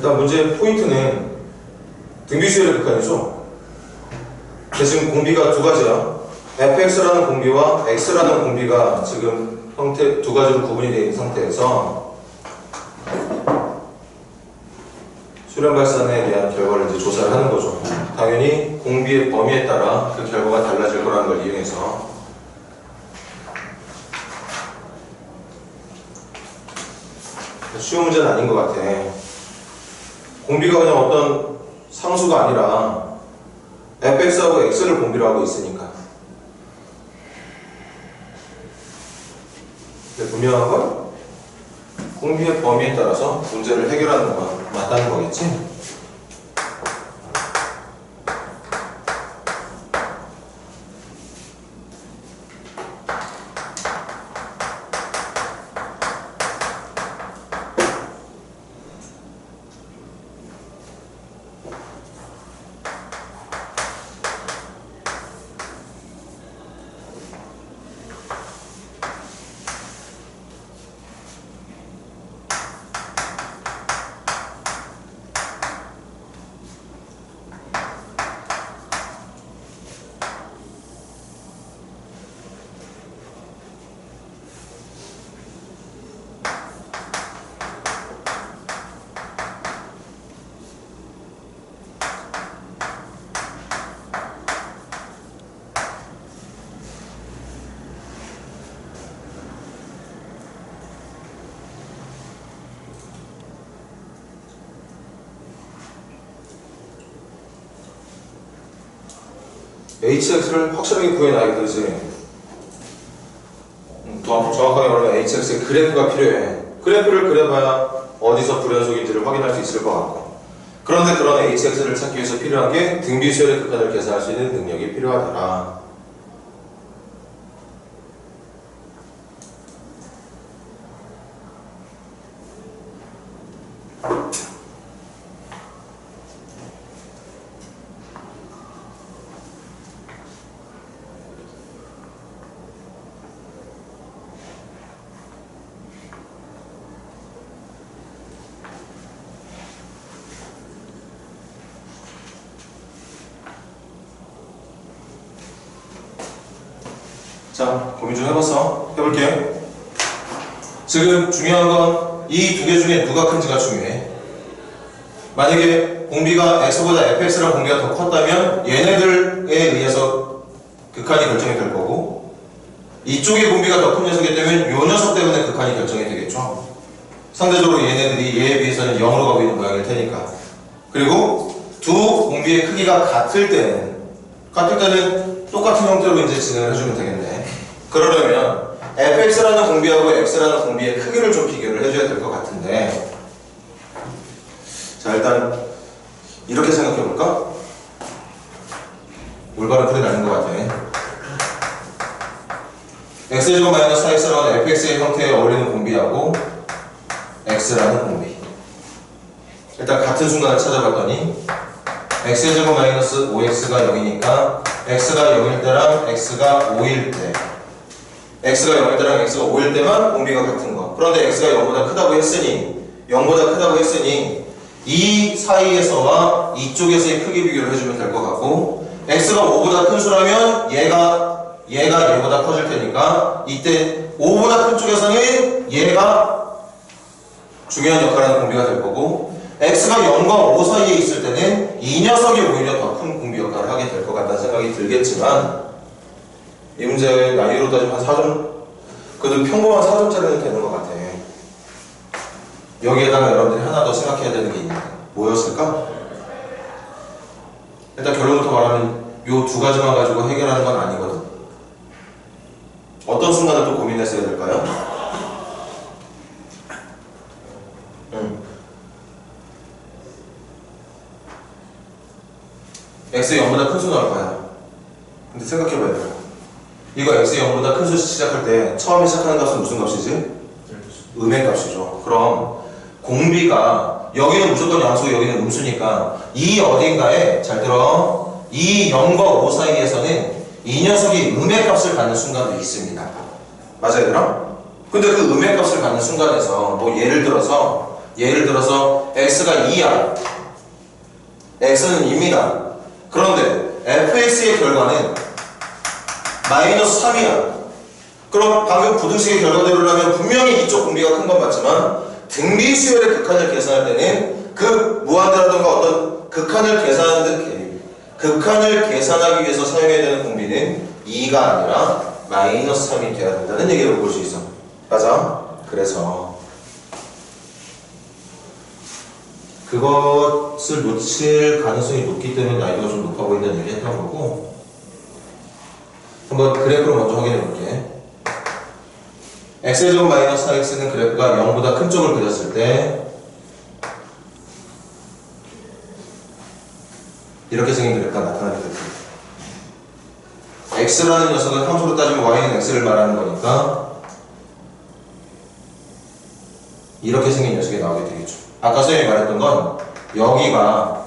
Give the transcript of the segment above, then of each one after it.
일단 문제의 포인트는 등비수열의 극한이죠. 지금 공비가 두 가지야. fx라는 공비와 x라는 공비가 지금 형태 두 가지로 구분이 되어 있는 상태에서 수렴 발산에 대한 결과를 이제 조사를 하는 거죠. 당연히 공비의 범위에 따라 그 결과가 달라질 거라는 걸 이용해서 쉬운 문제는 아닌 것 같아. 공비가 그냥 어떤 상수가 아니라 fx하고 x를 공비로 하고 있으니까. 근데 분명한 건 공비의 범위에 따라서 문제를 해결하는 건 맞다는 거겠지? hx를 확실하게 구해놔야 되지. 더 정확하게 말하면 hx의 그래프가 필요해. 그래프를 그려봐야 어디서 불연속인지를 확인할 수 있을 것 같고. 그런데 그런 hx를 찾기 위해서 필요한 게 등비수열의 극한을 계산할 수 있는 능력이 필요하더라. 자, 고민 좀 해봤어? 해볼게. 지금 중요한 건 이 두 개 중에 누가 큰지가 중요해. 만약에 공비가 x보다 fx랑 공비가 더 컸다면 얘네들에 의해서 극한이 결정이 될 거고, 이쪽의 공비가 더 큰 녀석이 되면 요 녀석 때문에 극한이 결정이 되겠죠. 상대적으로 얘네들이 얘에 비해서는 0으로 가고 있는 모양일 테니까. 그리고 두 공비의 크기가 같을 때는 똑같은 형태로 이제 진행을 해주면 되겠네. 그러려면 fx라는 공비하고 x라는 공비의 크기를 좀 비교를 해줘야 될 것 같은데, 자, 일단 이렇게 생각해볼까? 올바른 풀이 나는 것 같아. x제곱 마이너스 4x라는 fx의 형태에 어울리는 공비하고 x라는 공비. 일단 같은 순간을 찾아봤더니 x제곱 마이너스 5x가 0이니까 x가 0일 때랑 x가 5일 때, x가 0일 때랑 x가 5일 때만 공비가 같은 거. 그런데 x가 0보다 크다고 했으니, 0보다 크다고 했으니 이 사이에서와 이쪽에서의 크기 비교를 해주면 될 것 같고, x가 5보다 큰 수라면 얘가 얘보다 커질 테니까 이때 5보다 큰 쪽에서는 얘가 중요한 역할을 하는 공비가 될 거고, x가 0과 5 사이에 있을 때는 이 녀석이 오히려 더 큰 공비 역할을 하게 될 것 같다는 생각이 들겠지만, 이 문제 난이도로 따지면 한 4점? 그래도 평범한 4점짜리는 되는 것 같아. 여기에다가 여러분들이 하나 더 생각해야 되는 게 있는데 뭐였을까? 일단 결론부터 말하면 요 두 가지만 가지고 해결하는 건 아니거든. 어떤 순간을 또 고민했어야 될까요? x의 0보다 큰 수 나올 거야. 근데 생각해봐야 돼. 이거 x의 0보다 큰 수 시작할 때 처음에 시작하는 값은 무슨 값이지? 음의 값이죠. 그럼 공비가 여기는 무조건 양수고 여기는 음수니까 이 어딘가에, 잘 들어, 이 0과 5 사이에서는 이 녀석이 음의 값을 갖는 순간도 있습니다. 맞아요, 얘들아? 근데 그 음의 값을 갖는 순간에서 뭐 예를 들어서 예를 들어서 x가 2야. x는 2입니다. 그런데 fx의 결과는 마이너스 3이야. 그럼 방금 부등식의 결과대로라면 분명히 이쪽 공비가 큰 건 맞지만 등비수열의 극한을 계산할 때는 그 무한대라던가 어떤 극한을 계산하기 위해서 사용해야 되는 공비는 2가 아니라 마이너스 3이 돼야 된다는 얘기를 볼 수 있어. 맞아? 그래서 그것을 놓칠 가능성이 높기 때문에 나이가 좀 높아 보인다는 얘기 했던 거고, 한번 그래프를 먼저 확인해 볼게. x제곱 마이너스 4x는 그래프가 0보다 큰 쪽을 그렸을 때 이렇게 생긴 그래프가 나타나게 됩니다. x라는 녀석은 함수로 따지면 y는 x를 말하는 거니까 이렇게 생긴 녀석이 나오게 되겠죠. 아까 선생님이 말했던 건 여기가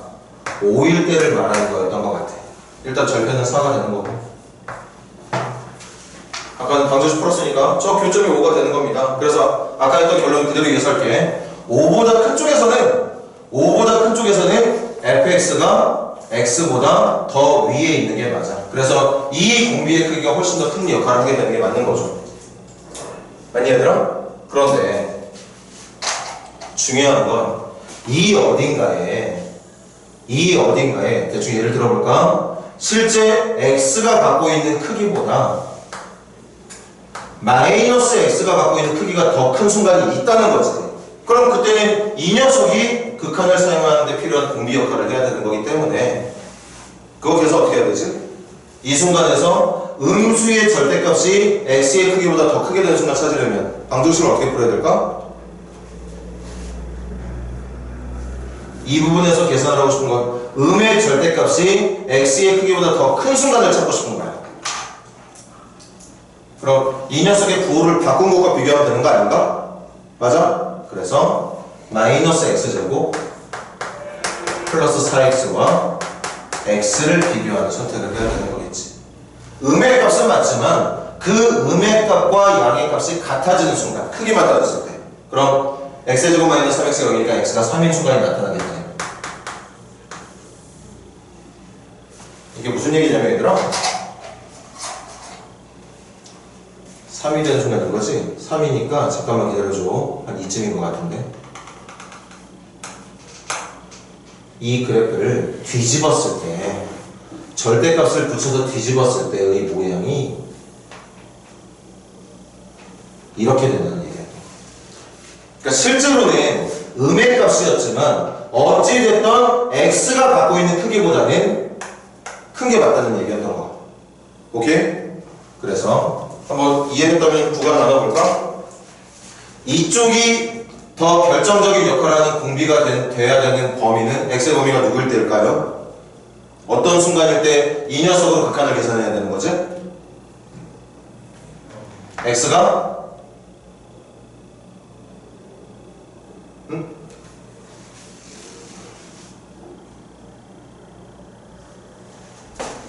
5일 때를 말하는 거였던 것 같아. 일단 절편은 4가 되는 거고, 아까는 방정식 풀었으니까 저 교점이 5가 되는 겁니다. 그래서 아까 했던 결론 그대로 이어설게. 5보다 큰 쪽에서는 fx가 x보다 더 위에 있는 게 맞아. 그래서 이 공비의 크기가 훨씬 더 큰 역할을 하게 되는 게 맞는 거죠. 맞니 얘들아? 그런데 중요한 건 이 어딘가에 대충 예를 들어볼까? 실제 x가 갖고 있는 크기보다 마이너스 x가 갖고 있는 크기가 더 큰 순간이 있다는 거지. 그럼 그때는 이 녀석이 극한을 사용하는 데 필요한 공비 역할을 해야 되는 거기 때문에 거기서 어떻게 해야 되지? 이 순간에서 음수의 절대값이 x의 크기보다 더 크게 되는 순간 찾으려면 방정식을 어떻게 풀어야 될까? 이 부분에서 계산을 하고 싶은 건 음의 절대값이 x의 크기보다 더 큰 순간을 찾고 싶은 거야. 그럼 이 녀석의 부호를 바꾼 것과 비교하면 되는 거 아닌가? 맞아? 그래서 마이너스 x제곱 플러스 4x와 x를 비교하는 선택을 해야 되는 거겠지. 음의 값은 맞지만 그 음의 값과 양의 값이 같아지는 순간, 크기만 따졌을 때, 그럼 x제곱 마이너스 3x가 0이니까 x가 3인 순간이 나타나겠네. 이게 무슨 얘기냐면 얘들아, 3이 되는 순간 이거지? 3이니까 잠깐만 기다려줘. 한 이쯤인 것 같은데. 이 그래프를 뒤집었을 때, 절대값을 붙여서 뒤집었을 때의 모양이 이렇게 된다는 얘기야. 그러니까 실제로는 음의 값이었지만 어찌됐던 x가 갖고 있는 크기보다는 큰 게 맞다는 얘기였던 거. 오케이? 그래서 한번 이해했다면 구간 나눠볼까? 이쪽이 더 결정적인 역할을 하는 공비가 돼야 되는 범위는 x의 범위가 누구일 때일까요? 어떤 순간일 때 이 녀석으로 극한을 계산해야 되는 거지? x가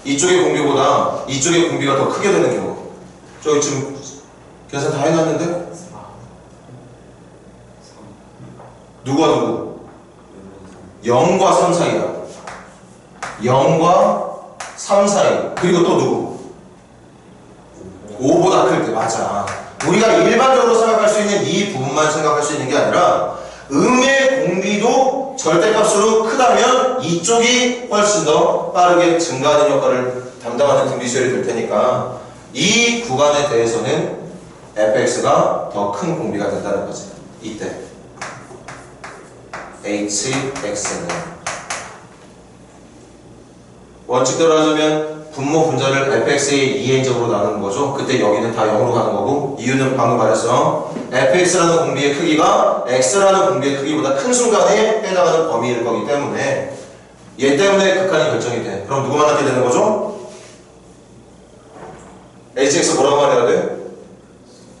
이쪽의 공비보다 이쪽의 공비가 더 크게 되는 경우. 저기 지금 계산 다 해놨는데? 누구와 누구? 0과 3 사이야. 0과 3 사이. 그리고 또 누구? 5보다 클 때. 맞아. 우리가 일반적으로 생각할 수 있는 이 부분만 생각할 수 있는 게 아니라 음의 공비도 절대값으로 크다면 이쪽이 훨씬 더 빠르게 증가하는 역할을 담당하는 등비수열이 될 테니까 이 구간에 대해서는 fx가 더 큰 공비가 된다는 거지. 이때 hx는 원칙대로 하자면 분모 분자를 fx의 2n제곱으로 나누는 거죠. 그때 여기는 다 0으로 가는 거고, 이유는 방금 말했어. fx라는 공비의 크기가 x라는 공비의 크기보다 큰 순간에 해당하는 범위일 거기 때문에 얘 때문에 극한이 결정이 돼. 그럼 누구만 낳게 되는 거죠? hx 뭐라고 말해야 돼?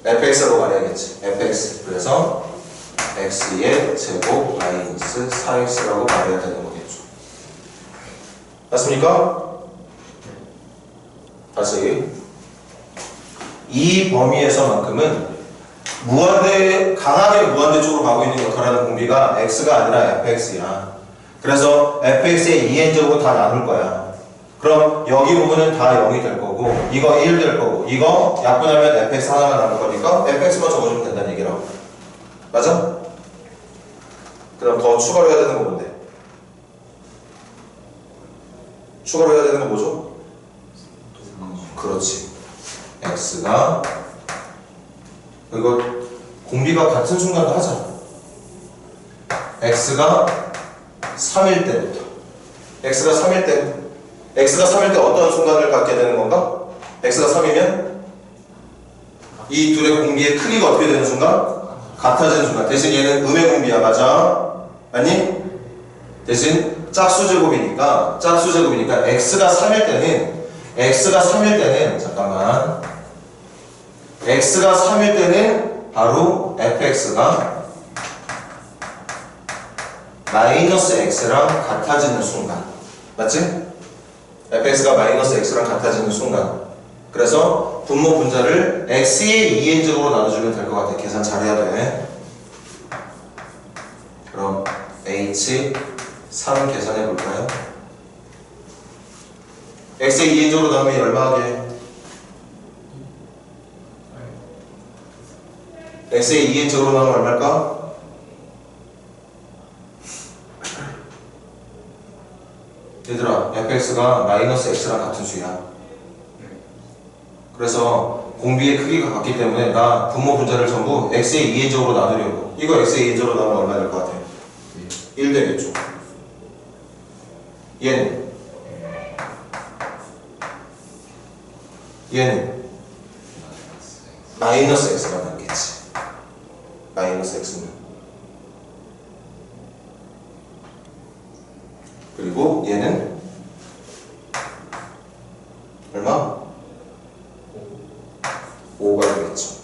fx라고 말해야겠지. fx. 그래서 x의 제곱 마이너스 4x라고 말해야 되는 거겠죠. 맞습니까? 다시 이 범위에서만큼은 강하게 무한대 쪽으로 가고 있는 역할하는 공비가 x가 아니라 fx야. 그래서 fx의 2n제곱은 다 나눌 거야. 그럼 여기 부분은 다 0이 될 거고, 이거 1 될 거고, 이거 약분하면 fx 하나만 남을 거니까 fx만 적어주면 된다는 얘기라고. 맞아? 그럼 더 추가로 해야 되는 거 뭔데? 추가로 해야 되는 거 뭐죠? 그렇지. x가 이거 공비가 같은 순간도 하자. x가 3일 때부터 x가 3일 때 어떤 순간을 갖게 되는 건가? x가 3이면 이 둘의 공비의 크기가 어떻게 되는 순간? 같아지는 순간. 대신 얘는 음의 공비야. 맞아? 아니? 대신 짝수제곱이니까 x가 3일 때는 잠깐만, x가 3일 때는 바로 fx가 마이너스 x랑 같아지는 순간. 맞지? fx가 마이너스 x랑 같아지는 순간. 그래서 분모 분자를 x의 2n제곱으로 나눠주면 될 것 같아. 계산 잘해야 돼. 그럼 h3 계산해 볼까요? x의 2n제곱으로 나누면 얼마 하게? x의 2n제곱으로 나누면 얼마일까? 얘들아, fx가 마이너스 x랑 같은 수야. 그래서 공비의 크기가 같기 때문에 나 분모 분자를 전부 x의 2n제곱으로 나누려고. 이거 x의 2n제곱으로 나누면 얼마 될 것 같아? 1 되겠죠. 얘는 마이너스 x가 남겠지. 마이너스 x는. 그리고 얘는 얼마? 5가 되겠죠.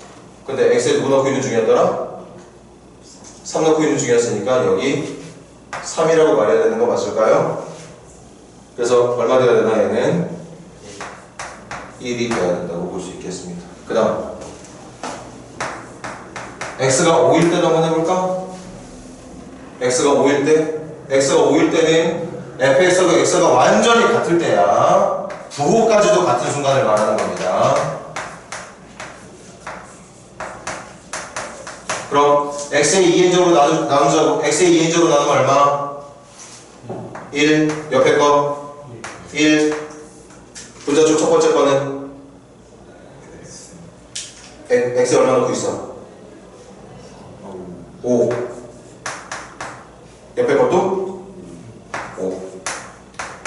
근데 x에 누구 넣고 있는 중이었더라? 3 넣고 있는 중이었으니까 여기 3이라고 말해야 되는 거 맞을까요? 그래서 얼마 돼야 되나? 얘는 1이 돼야 된다고 볼 수 있겠습니다. 그 다음 x가 5일 때도 한번 해볼까? x가 5일 때는 fx하고 x가 완전히 같을 때야. 부호까지도 같은 순간을 말하는 겁니다. 그럼 x의 2n제곱으로 나누자고. x의 2n제곱으로 나누면 얼마? 1. 옆에 거 1. 분자 쪽 첫 번째 거는 x에 얼마 넣고 있어? 5. 옆에 것도 5.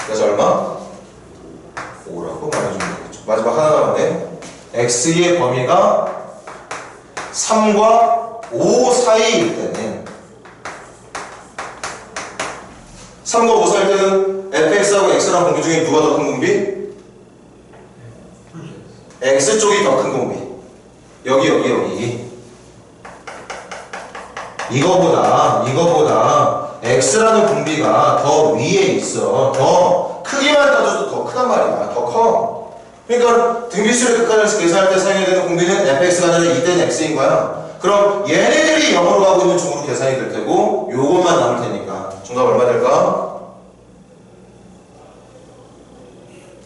그래서 얼마? 5라고 말해주면 되겠죠. 마지막 하나 남았네. x의 범위가 3과 5 사이일 때는, 3과 5 사이일 때는 fx하고 x랑 공비 중에 누가 더 큰 공비? x 쪽이 더 큰 공비. 여기. 이거보다 x라는 공비가 더 위에 있어. 더 크기만 따져도 더 크단 말이야. 더 커. 그러니까 등비수를 극한에서 계산할 때 사용해야 되는 공비는 fx가 아니라 2된 x인 거야. 그럼 얘네들이 0으로 가고 있는 중으로 계산이 될 테고 요것만 남을 테니까 정답 얼마 될까?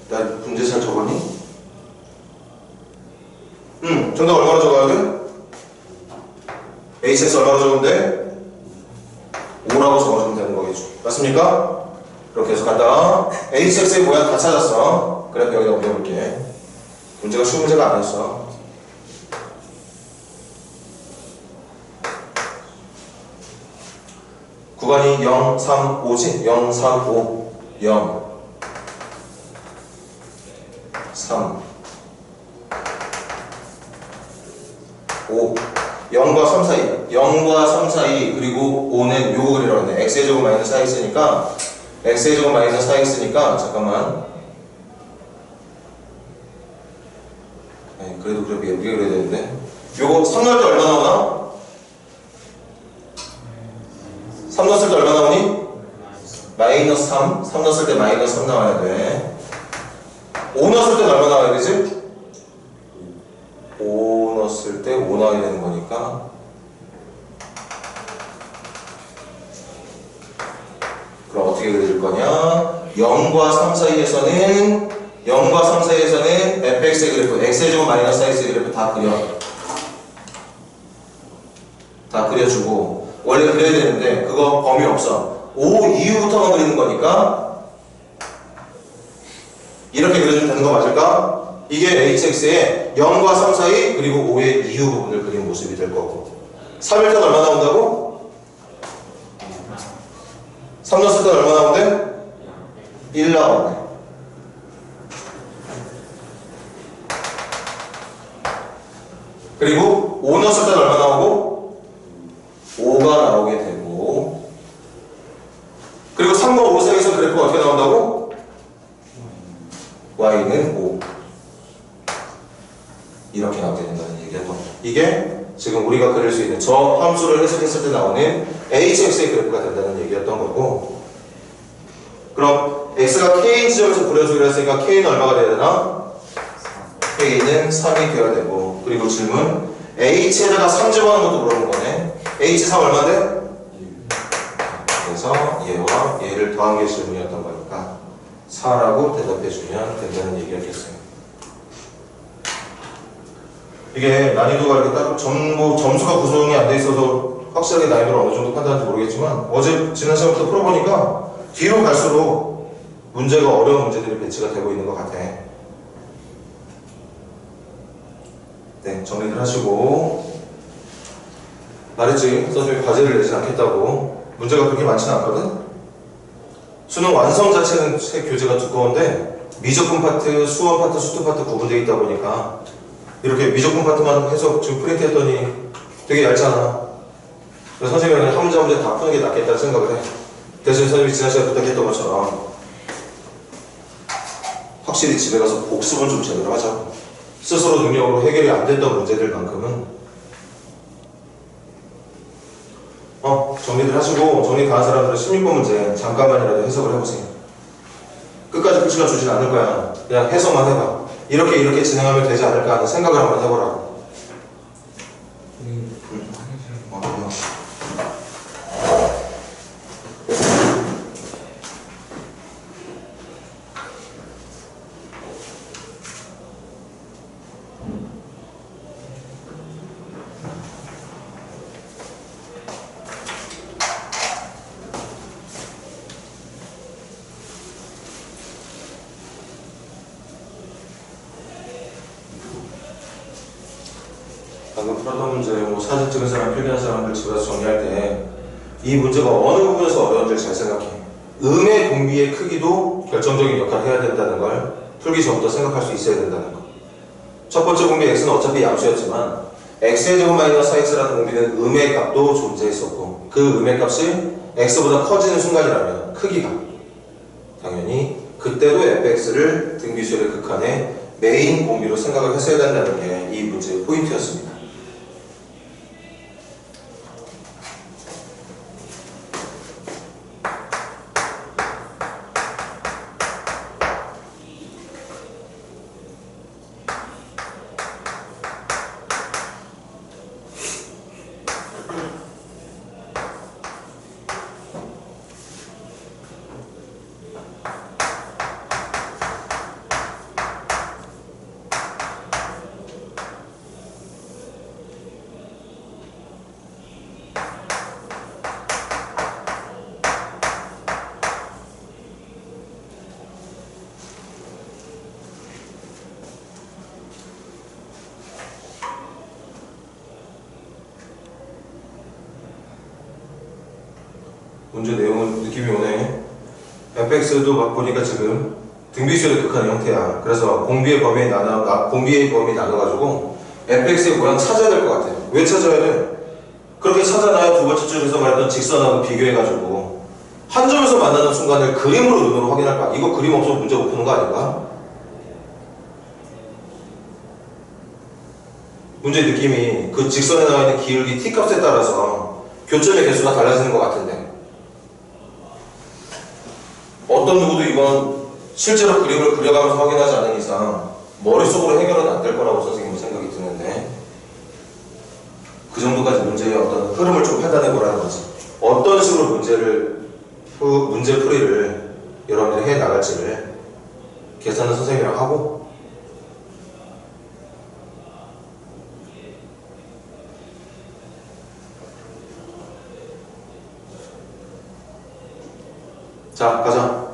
나 문제 잘 적었니? 정답 얼마나 적어야 돼? hx 얼마나 적으면 돼? 5라고 적어주면 되는 거겠죠. 맞습니까? 그렇게 해서 간다. hx의 모양 다 찾았어. 그래, 여기다 옮겨볼게. 문제가 쉬운 문제가 아니었어. 구간이 0, 3, 5지? 0, 3, 5, 0, 3, 5. 0과 3 사이, 0과 3 사이, 그리고 5는 요거 그리라고 했네. x의 제곱 마이너스 4x니까, x의 제곱 마이너스 4x니까, 잠깐만. 그래도 그렇게 예쁘게 그려야 되는데. 요거 3 넣을 때 얼마 나오나? 3 넣었을 때 얼마 나오니? 마이너스 3. 3 넣었을 때 마이너스 3 나와야 돼. 5 넣었을 때 얼마 나와야 되지? 5 넣었을 했을 때 5 나오게 되는 거니까 그럼 어떻게 그릴 거냐? 0과 3 사이에서는 fx의 그래프, x의 제곱 마이너스 x의 그래프 다 그려주고 원래 그려야 되는데 그거 범위 없어. 5 이후부터만 그리는 거니까 이렇게 그려주면 되는 거 맞을까? 이게 hx의 0과 3 사이 그리고 5의 이후 부분을 그린 모습이 될 거고 3일 땐 얼마 나온다고? 3 넣었을 땐 얼마 나온대? 1 나오네. 그리고 5 넣었을 땐 얼마 나오고? 5가 나오게 되고 그리고 3과 5 사이에서 그래프가 어떻게 나온다고? y는 5 이렇게 나오게 된다는 얘기야. 이게 지금 우리가 그릴 수 있는 저 함수를 해석했을 때 나오는 hx의 그래프가 된다는 얘기였던 거고 그럼 x가 k인 지점에서 그려주기로 했으니까 k는 얼마가 돼야 되나? k는 3이 되어야 되고 그리고 질문 h에다가 3 집어넣는 것도 물어본 거네. h3 얼마인데? 그래서 얘와 얘를 더한 게 질문이었던 거니까 4라고 대답해주면 된다는 얘기였겠어요. 이게 난이도가 이렇게 따로 점수가 구성이 안 돼 있어서 확실하게 난이도를 어느 정도 판단하는지 모르겠지만 어제 지난 시간부터 풀어보니까 뒤로 갈수록 문제가 어려운 문제들이 배치가 되고 있는 것 같아. 네, 정리를 하시고 말했지 선생님이 과제를 내진 않겠다고. 문제가 그렇게 많지는 않거든. 수능 완성 자체는 교재가 두꺼운데 미적분 파트, 수원 파트, 수투 파트 구분되어 있다 보니까 이렇게 미적분 파트만 해서 지금 프린트 했더니 되게 얇잖아. 그래서 선생님이 그냥 한 문제 한 문제 다 푸는 게 낫겠다는 생각을 해. 대신 선생님이 지난 시간에 부탁했던 것처럼 확실히 집에 가서 복습은 좀 제대로 하자. 스스로 능력으로 해결이 안 됐던 문제들만큼은 정리를 하시고 정리 다 한 사람들은 16번 문제 잠깐만이라도 해석을 해보세요. 끝까지 그 시간 주진 않을 거야. 그냥 해석만 해봐. 이렇게 진행하면 되지 않을까 하는 생각을 한번 해보라고. 방금 풀었던 문제, 사진 찍은 사람, 필기한 사람들 집에 가서 정리할 때 이 문제가 어느 부분에서 어려운지를 잘 생각해. 음의 공비의 크기도 결정적인 역할을 해야 된다는 걸 풀기 전부터 생각할 수 있어야 된다는 거. 첫 번째 공비 x는 어차피 양수였지만 x의 제곱 마이너스 4x라는 공비는 음의 값도 존재했었고 그 음의 값이 x보다 커지는 순간이라면 크기가 당연히 그때도 fx를 등비수열의 극한의 메인 공비로 생각을 했어야 된다는 게 이 문제의 포인트였습니다. 문제 내용은 느낌이 오네. fx도 막 보니까 지금 등비수열의 극한 형태야. 그래서 공비의 범위 나눠가지고 fx의 모양 찾아야 될 것 같아. 왜 찾아야 돼? 그렇게 찾아놔야 두 번째 줄에서 말했던 직선하고 비교해가지고 한 점에서 만나는 순간을 그림으로 눈으로 확인할 거야. 이거 그림 없으면 문제 못 푸는 거 아닌가? 문제 느낌이 그 직선에 나와 있는 기울기 t값에 따라서 교점의 개수가 달라지는 것 같은데 어떤 누구도 이건 실제로 그림을 그려가면서 확인하지 않는 이상 머릿속으로 해결은 안 될 거라고 선생님은 생각이 드는데 그 정도까지 문제의 어떤 흐름을 좀 판단해 보라는 거지. 어떤 식으로 문제 풀이를 여러분들이 해 나갈지를 계산은 선생님이랑 하고, 자, 가자.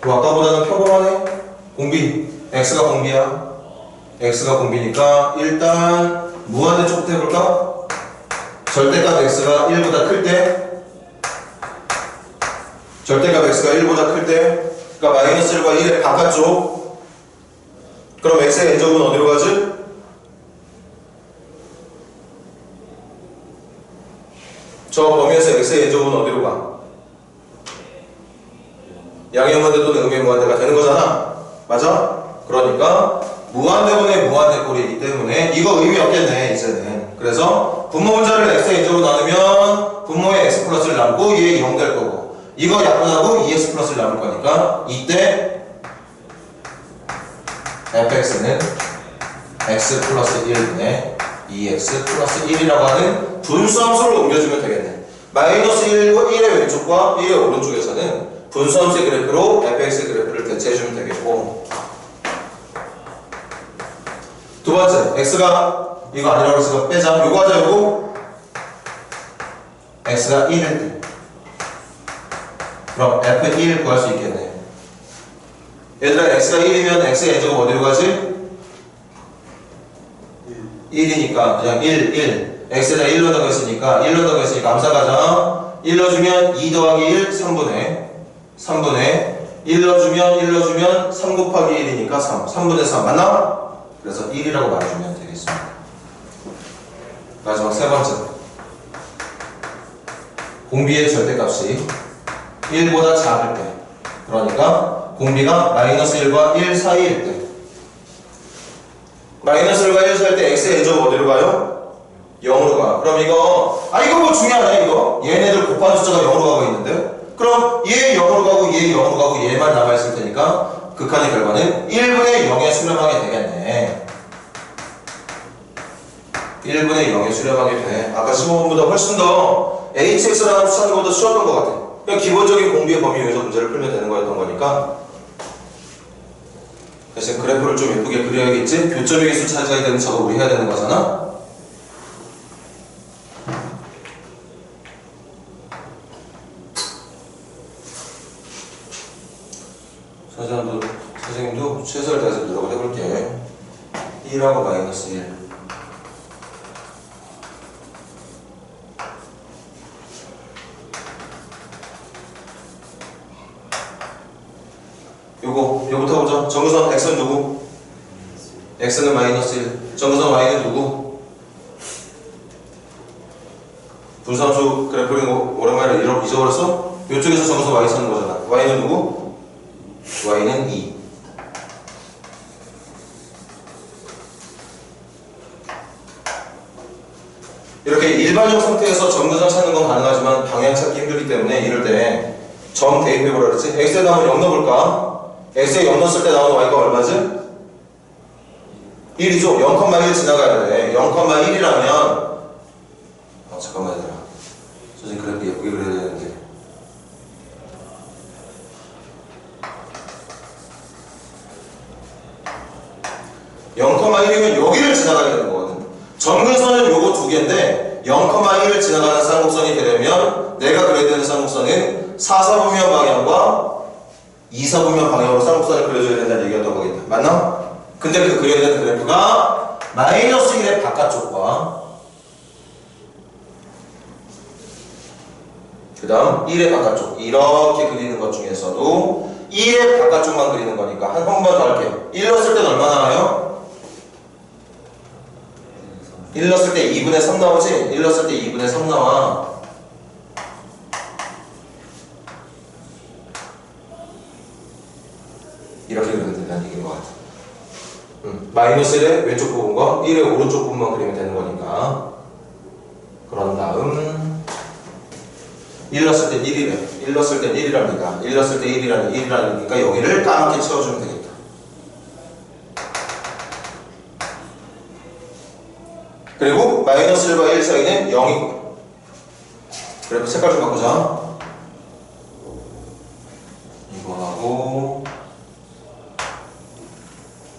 뭐 아까보다는 평범하네. 공비. x가 공비야. x가 공비니까 일단 무한대 쪽부터 해볼까? 절대값 x가 1보다 클 때, 절대값 x가 1보다 클 때, 그러니까 마이너스 1과 1의 바깥쪽. 그럼 x의 n제곱은 어디로 가지? 저 범위에서 x의 n제곱은 어디로 가? 양의 무한대 또는 음의 무한대가 되는 거잖아. 맞아? 그러니까 무한대분의 무한대꼴이기 때문에 이거 의미 없겠네 이제는. 그래서 분모 분자를 x의 n제곱으로 나누면 분모의 x 플러스를 남고 얘 0 될 거고, 이거 약분하고 2x 플러스를 남을 거니까 이때 fx는 x 플러스 1분의 2x 플러스 1이라고 하는 분수함수를 옮겨주면 되겠네. 마이너스 1의 왼쪽과 1의 오른쪽에서는 분수함수의 그래프로 fx의 그래프를 대체해주면 되겠고, 두 번째, x가 이거 아니라고 해서 빼자. 요거 하자. 요거 x가 1일 때 그럼 f1 구할 수 있겠네. 얘들아, x가 1이면 x의 n제곱 어디로 가지? 1이니까 그냥 1 x에다 1 넣는다고 했으니까 1 넣는다고 했으니까 암사 가자. 1 넣어주면 2 더하기 1 3분의 1 넣어주면 3 곱하기 1이니까 3분의 3 맞나? 그래서 1이라고 말해주면 되겠습니다. 마지막 세 번째, 공비의 절대값이 1보다 작을 때, 그러니까 공비가 마이너스 1과 1 사이일 때, 마이너스 1과 1 사이일 때 x의 n제곱 어디로 가요? 0으로 가. 그럼 이거 뭐 중요하네. 이거 얘네들 곱한 숫자가 0으로 가고 있는데, 그럼 얘 0으로 가고 얘 0으로 가고 얘만 남아있을 테니까 극한의 결과는 1분의 0에 수렴하게 되겠네. 1분의 0에 수렴하게 돼. 아까 15번보다 훨씬 더 hx라는 수 찾는 것보다 쉬웠던 것 같아. 그냥 기본적인 공비의 범위 위에서 문제를 풀면 되는 거였던 거니까. 대신 그래프를 좀 예쁘게 그려야겠지? 교점의 개수 찾아야 되는 작업을 우리 해야 되는 거잖아? 선생님도 최선을 다해서 노력을 해볼게. 1하고 마이너스 1. 요거부터 보자. 정근선 x는 누구? x는 마이너스 1. 정근선 y는 누구? 분수함수 그래프 그리는 거 오랜만에 잊어버렸어? 이쪽에서 정근선 y 찾는 거잖아. y는 누구? y는 2. 이렇게 일반적 상태에서 정근선 찾는 건 가능하지만 방향 찾기 힘들기 때문에 이럴 때 점 대입해보라 그랬지? x에 나오면 0 넣어볼까? x에 0 넣었을 때 나오는 y가 얼마지? 1이죠? 0,1 지나가야 돼. 0,1이라면 잠깐만 얘들아, 선생님 그래프 예쁘게 그려야 되는데. (0,1이면) 여기를 지나가야 되는 거거든. 점근선은 요거 두 개인데 0,1을 지나가는 쌍곡선이 되려면 내가 그려야 되는 쌍곡선은 4사분면 방향과 2사분면 방향으로 쌍곡선을 그려줘야 된다는 얘기였던 거겠다. 맞나? 근데 그 그려야 되는 그래프가 마이너스 1의 바깥쪽과 그 다음 1의 바깥쪽, 이렇게 그리는 것 중에서도 1의 바깥쪽만 그리는 거니까 한 번만 더 할게요. 1 넣었을 때는 얼마 나와요? 1 넣었을 때 2분의 3 나오지? 1 넣었을 때 2분의 3 나와. 이렇게 그리면 된다는 얘기인 것 같아. 마이너스 1의 왼쪽 부분과 1의 오른쪽 부분만 그리면 되는 거니까. 그런 다음 1 넣었을 때 1이래. 1 넣었을 때 1이랍니다. 1 넣었을 때 1이라니까 여기를 까맣게 채워주면 되겠다. 그리고 마이너스 1과 1 사이는 0이고. 그래프 색깔 좀 바꾸자. 이거하고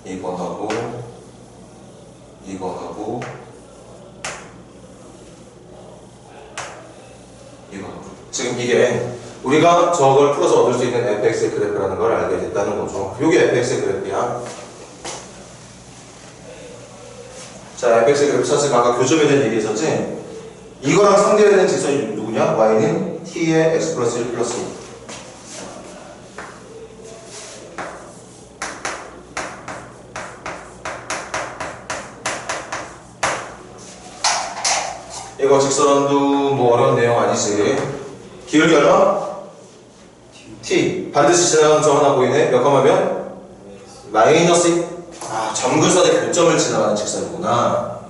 이거하고 이거하고 이거하고. 지금 이게 우리가 저걸 풀어서 얻을 수 있는 fx의 그래프라는 걸 알게 됐다는 거죠. 이게 fx의 그래프야. 자, fx의 그래프 찾으면 아까 교점에 대한 얘기 했었지? 이거랑 상대해야 되는 직선이 누구냐? y는 t의 x 플러스 1 플러스 2. 이거 직선도 뭐 어려운 내용 아니지. 기울기 얼마? t. 반드시 지나가는 점 하나 보이네. 몇 컴마면? 마이너스. 아, 점근선의 교점을 지나가는 직선이구나.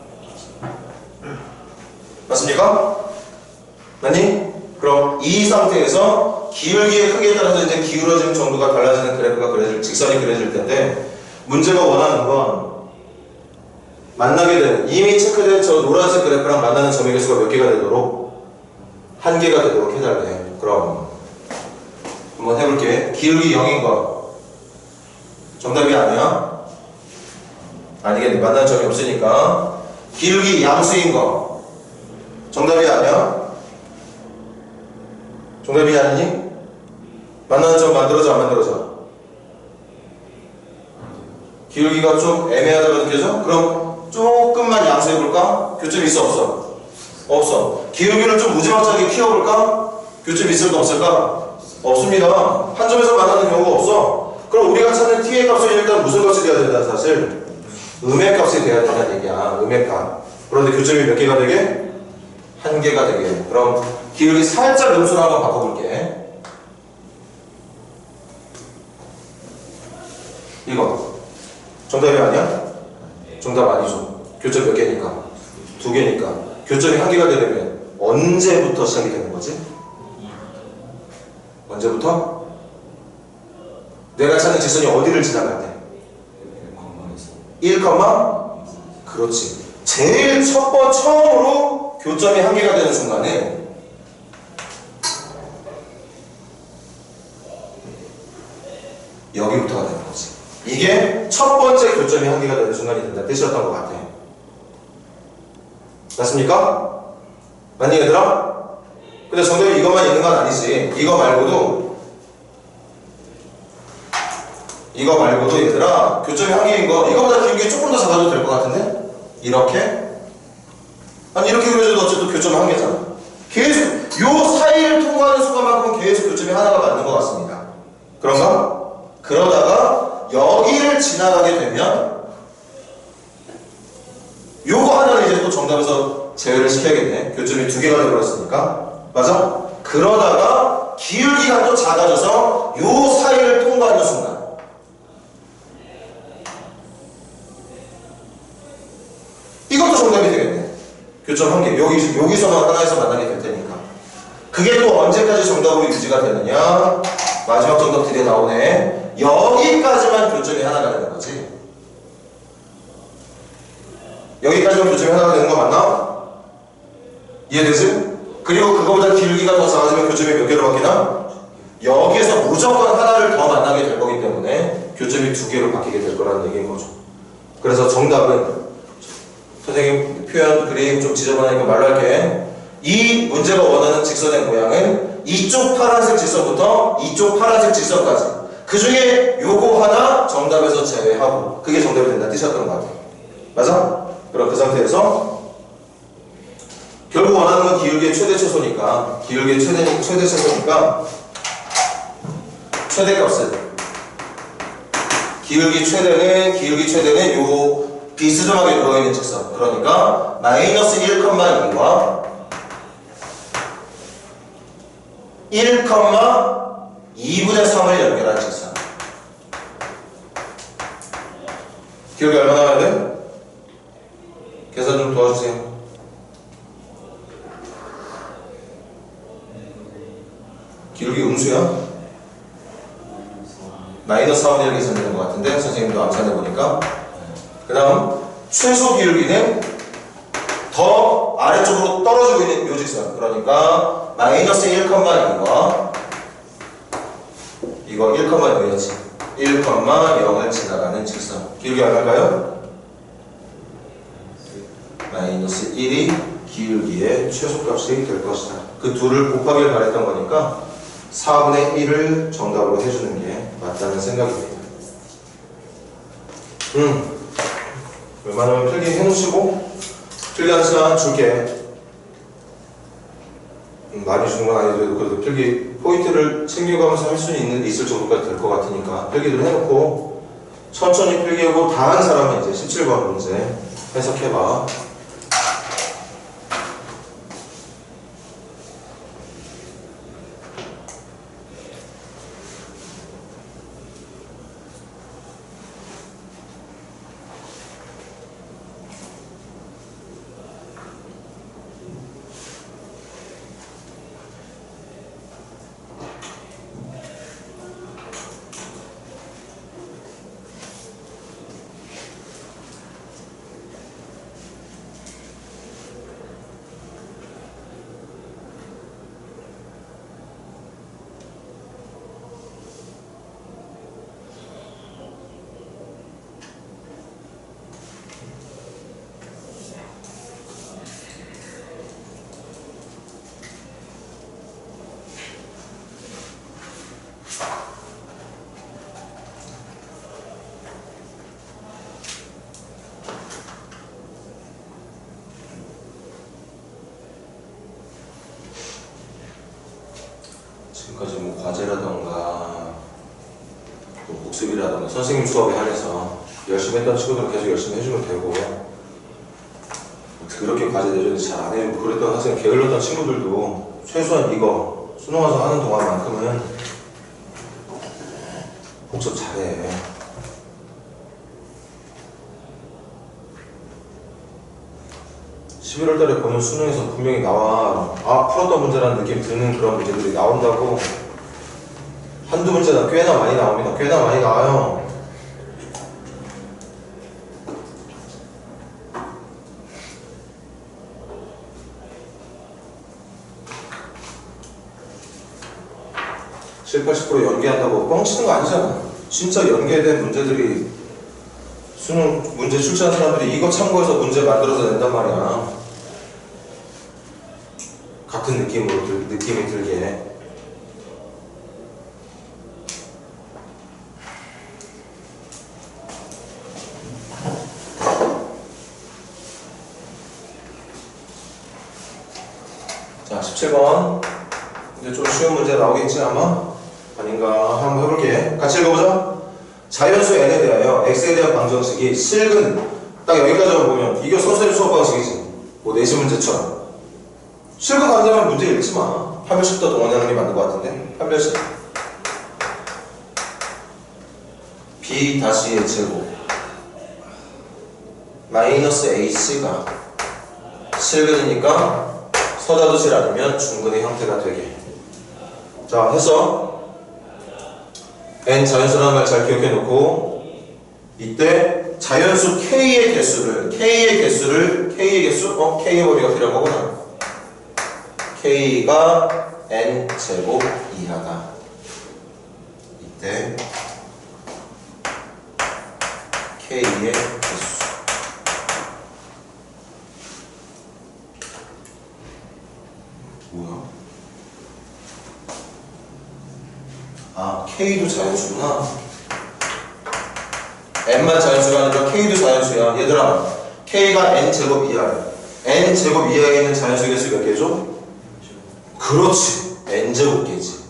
맞습니까? 맞니? 그럼 이 상태에서 기울기의 크기에 따라서 이제 기울어지는 정도가 달라지는 그래프가 그려질, 직선이 그려질 텐데, 문제가 원하는 건 만나게 되는, 이미 체크된 저 노란색 그래프랑 만나는 점의 개수가 몇 개가 되도록? 한 개가 되도록 해달래. 그럼 한번 해볼게. 기울기 0인 거 정답이 아니야? 아니겠네. 만나는 점이 없으니까. 기울기 양수인 거 정답이 아니야? 정답이 아니니? 만나는 점 만들어져 안 만들어져? 기울기가 좀 애매하다고 느껴져? 그럼 조금만 양수해볼까? 교점이 있어 없어? 없어. 기울기를 좀 무지막지하게 키워볼까? 교점이 있을까 없을까? 없습니다. 한 점에서 만나는 경우가 없어. 그럼 우리가 찾는 t의 값은 일단 무슨 값이 돼야 된다 사실? 음의 값이 돼야 된다는 얘기야. 음의 값. 그런데 교점이 몇 개가 되게? 한 개가 되게. 그럼 기울기 살짝 음수로 한번 바꿔볼게. 이거 정답이 아니야? 정답 아니죠. 교점 몇 개니까? 두 개니까. 교점이 한 개가 되려면 언제부터 시작이 되는 거지? 언제부터? 내가 찾는 직선이 어디를 지나갈 때? 1, 그렇지. 제일 처음으로 교점이 한 개가 되는 순간에 여기부터가 되는 거지. 이게 첫 번째 교점이 한 개가 되는 순간이 된다는 뜻이었던 것 같아. 맞습니까? 맞니 얘들아? 근데 정답이 이것만 있는 건 아니지. 이거 말고도 얘들아 교점이 한 개인 거 이거보다 기울기 조금 더 작아도 될 것 같은데? 이렇게? 아니 이렇게 그려줘도 어쨌든 교점이 한 개잖아. 계속 요 사이를 통과하는 순간만큼 계속 교점이 하나가 맞는 것 같습니다. 그런가? 그러다가 여기를 지나가게 되면 요거 하나는 이제 또 정답에서 제외를 시켜야겠네. 교점이 두 개가 되어버렸으니까. 맞아? 그러다가 기울기가 또 작아져서 요 사이를 통과하는 순간 이것도 정답이 되겠네. 교점 한 개. 여기서만 하나에서 만나게 될 테니까. 그게 또 언제까지 정답으로 유지가 되느냐? 마지막 정답 드디어 나오네. 여기까지만 교점이 하나가 되는 거지. 여기까지만 교점이 하나가 되는 거 맞나? 이해되지? 그리고 그거보다 기울기가 더 작아지면 교점이 몇 개로 바뀌나? 여기에서 무조건 하나를 더 만나게 될 거기 때문에 교점이 두 개로 바뀌게 될 거라는 얘기인 거죠. 그래서 정답은 선생님 표현 그림 좀 지저분하니까 말로 할게. 이 문제가 원하는 직선의 모양은 이쪽 파란색 직선부터 이쪽 파란색 직선까지 그 중에 요거 하나 정답에서 제외하고 그게 정답이 된다는 뜻이었던 것 같아요. 맞아? 그럼 그 상태에서 결국 원하는 건 기울기의 최대 최소니까 기울기의 최대 최소니까 최대값은 기울기 최대는 요 비스듬하게 들어있는 직선. 그러니까 마이너스 1,2와 1,2분의 3을 연결한 직선. 기울기 얼마 나와야 돼? 계산 좀 도와주세요. 기울기 음수야? 마이너스 4분의 1 계산되는 것 같은데 선생님도 암산해보니까. 그 다음 최소 기울기는 더 아래쪽으로 떨어지고 있는 요직선. 그러니까 마이너스 1,2과 이거 1,0이었지. 1,0을 지나가는 직선. 기울기 얼마일까요? 마이너스 1이 기울기의 최소값이 될 것이다. 그 둘을 곱하기를 바랬던 거니까 4분의 1을 정답으로 해주는 게 맞다는 생각입니다. 웬만하면 필기 해놓으시고 필기하는 시간 줄게. 많이 주는 건 아니더라도 그래도 필기 포인트를 챙겨가면서 할 수 있을 정도까지 될 것 같으니까 필기를 해놓고 천천히 필기하고 다 한 사람은 이제 17번 문제 해석해봐. 지금까지 뭐 과제라던가 또 복습이라던가 선생님 수업에 한해서 열심히 했던 친구들은 계속 열심히 해주면 되고, 그렇게 과제 내줬는데 잘 안 해주고 그랬던 학생 게을렀던 친구들도 최소한 이거 수능 와서 하는 동안만큼은 복습 잘해. (11월 달에) 보는 수능에서 분명히 나와. 풀었던 문제라는 느낌 드는 그런 문제들이 나온다고. 한두 문제는 꽤나 많이 나옵니다. 꽤나 많이 나와요. (7, 80% 연계한다고 뻥치는 거 아니잖아. 진짜 연계된 문제들이 수능 문제 출제한 사람들이 이거 참고해서 문제 만들어서 낸단 말이야. 같은 느낌이 들게. 자, 17번. 이제 좀 쉬운 문제 나오겠지 아마? 아닌가? 한번 해볼게. 같이 읽어보자. 자연수 n에 대하여 x에 대한 방정식이 실근, 딱 여기까지만 보면 이게 선생님 수업 방식이지. 뭐 내신 문제처럼. 실근 간다면 문제 읽지 마. 판별식도 동원하는 게 맞는 것 같은데. 판별식. b-의 제곱 마이너스 ac가 실근이니까 서자도실 아니면 중근의 형태가 되게. 자, 해서 n 자연수라는 말 잘 기억해 놓고, 이때 자연수 k의 개수를 k의 개수? k의 범위가 필요한 거구나. k가 n 제곱 이하다. 이때 k의 개수. 뭐야? k도 자연수구나. n만 자연수가 아니라 k도 자연수야. 얘들아, k가 n제곱 이하래. n제곱 이하에 있는 자연수 개수 몇 개죠? 그렇지, n제곱 개지.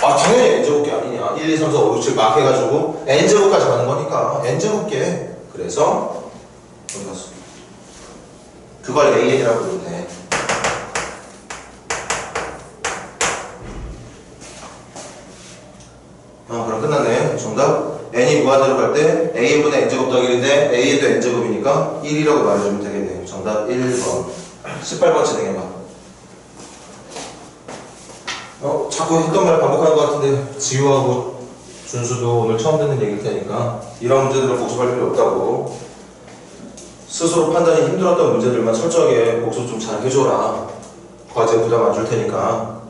당연히 n제곱 개 아니냐. 1, 2, 3, 4, 5, 6, 7 막 해가지고 n제곱까지 가는 거니까 n제곱 개. 그래서 어디 갔어? 그걸 an이라고 부르네. 그럼 끝났네. 정답. n이 무한대로 갈 때 an분의 n제곱 더하기 1인데 a에도 n제곱이니까 1이라고 말해주면 되겠네. 정답 1번. 18번 진행해봐. 자꾸 했던 말 반복하는 것 같은데 지우하고 준수도 오늘 처음 듣는 얘기일 테니까 이런 문제들은 복습할 필요 없다고. 스스로 판단이 힘들었던 문제들만 철저하게 복습 좀 잘 해줘라. 과제 부담 안 줄 테니까.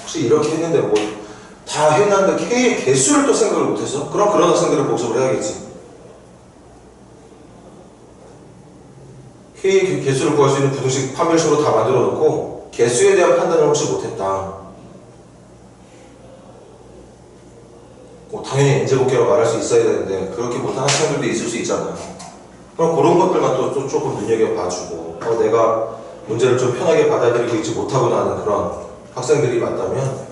혹시 이렇게 했는데 뭐 다 해놨는데 K의 개수를 또 생각을 못했어? 그럼 그런 학생들은 복습을 해야겠지. K의 개수를 구할 수 있는 부등식 판별식으로 다 만들어 놓고 개수에 대한 판단을 혹시 못했다. 뭐 당연히 n제곱계라고 말할 수 있어야 되는데 그렇게 못한 학생들도 있을 수 있잖아요. 그럼 그런 것들만 또 조금 눈여겨봐주고 내가 문제를 좀 편하게 받아들이고 있지 못하구나 하는 그런 학생들이 맞다면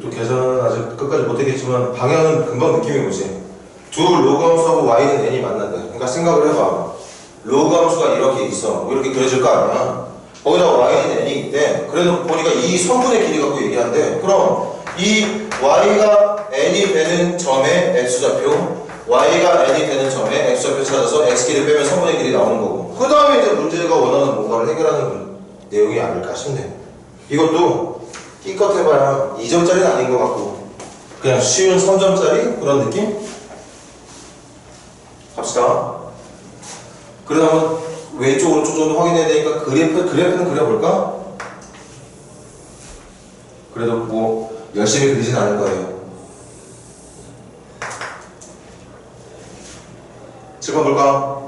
또 계산은 아직 끝까지 못했겠지만 방향은 금방 느낌이 오지. 두 로그 함수하고 y는 n이 만난다. 그러니까 생각을 해봐. 로그 함수가 이렇게 있어. 뭐 이렇게 그려질 거 아니야. 거기다가 y는 n이 있대. 그래도 보니까 이 선분의 길이 갖고 얘기한대. 그럼 이 y가 n이 되는 점의 x좌표, y가 n이 되는 점의 x좌표 찾아서 x끼리 빼면 선분의 길이 나오는 거고. 그 다음에 이제 문제가 원하는 뭔가를 해결하는 내용이 아닐까 싶네. 이것도 끼껏 해봐야 2점짜리는 아닌 것 같고 그냥 쉬운 3점짜리 그런 느낌? 갑시다. 그러면 왼쪽으로 좀 확인해야 되니까 그래프는 그려볼까? 그래도 뭐 열심히 그리진 않을 거예요. 7번 볼까?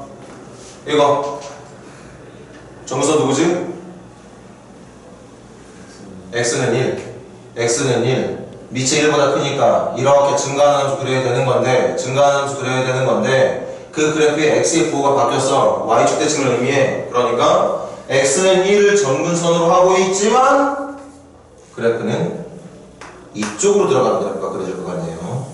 이거 정서 누구지? x는 1, x는 1, 밑이 1보다 크니까 이렇게 증가하는 함수 그려야 되는 건데 그 그래프에 x의 부호가 바뀌었어. y축 대칭을 의미해. 그러니까 x는 1을 정근선으로 하고 있지만 그래프는 이쪽으로 들어가는 그래프가 그려질 것 같네요.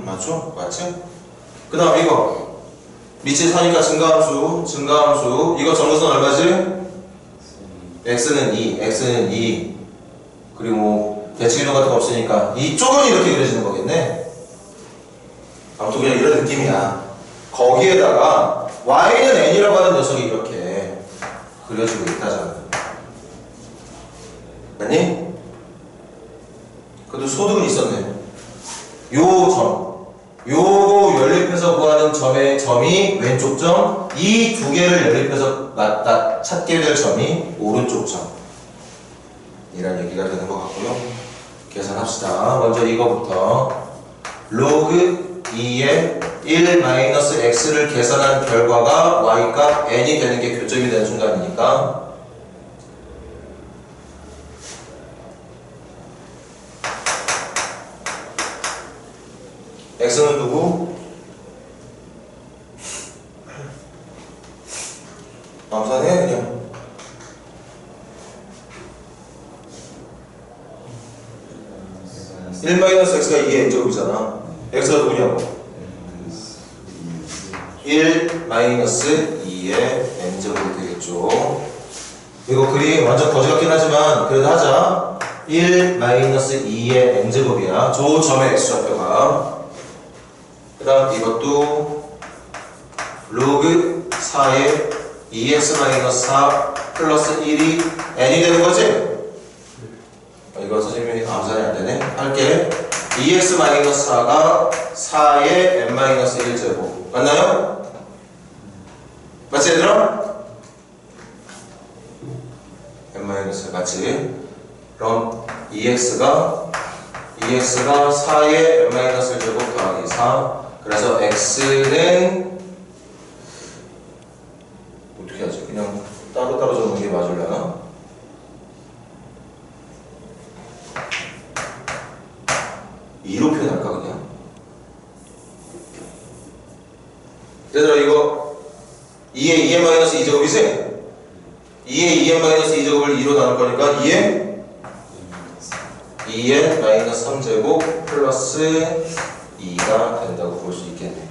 맞죠? 맞지? 그 다음 이거 밑이 4니까 증가함수 이거 정근선 얼마지? x는 2 그리고 뭐 대칭이동 같은 거 없으니까 이쪽은 이렇게 그려지는 거겠네. 아무튼 그냥 이런 느낌이야. 거기에다가 y는 n이라고 하는 녀석이 이렇게 그려지고 있다잖아. 아니? 그래도 소득은 있었네. 요거 연립해서 구하는 점이 왼쪽 점, 이 두 개를 연립해서 찾게 될 점이 오른쪽 점. 이란 얘기가 되는 것 같고요. 계산합시다. 먼저 이거부터 로그 2의 1-x를 계산한 결과가 y값 n이 되는 게 교점이 되는 순간이니까 x는 누구? 암산해 그냥. (1-x가) 이게 n제곱이잖아. x가 누구냐고? 1-2의 n제곱이 되겠죠. 이거 그림 완전 거지 같긴 하지만 그래도 하자. 1-2의 n제곱이야. 저 점의 x좌표가. 그 다음 이것도 로그 4의 2x-4 플러스 1이 n이 되는 거지? 이거 선생님이 암산이 안 되네. 할게. 2x-4가 4의 n-1제곱. 맞나요? 맞지 얘들아? n-1 맞지? 그럼 2x가 4의 n-1제곱 더하기 4 그래서 x는 어떻게 하지? 그냥 따로따로 적는 게 맞으려나? 이로 표현할까 그냥? 얘들아 이거 2의 2n-2제곱이지? 2의 2n-2제곱을 2로 나눌 거니까 2의 2n-3제곱 플러스 2가 된다고 볼 수 있겠네.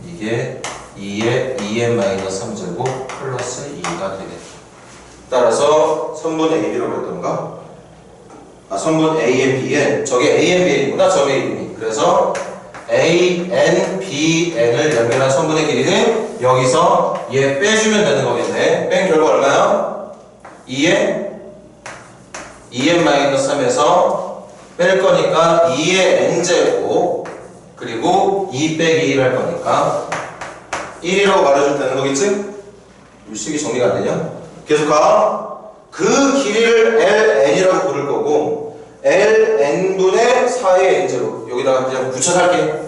이게 2의 2n-3제곱 플러스 2가 되겠다. 따라서 선분 AB라고 했던가? 선분 AN, BN. 저게 AN, BN이구나. 점의 이름이. 그래서 AN, BN을 연결한 선분의 길이는 여기서 얘 빼주면 되는 거겠네. 뺀 결과 얼마야? 2의 2n-3에서 뺄 거니까 2의 n제곱 그리고 2 빼기 1 할 거니까 1이라고 말해주면 되는 거겠지? 이 식이 정리가 안 되냐? 계속 가. 그 길이를 ln이라고 부를 거고 ln분의 4의 n제곱 여기다가 그냥 붙여서 할게.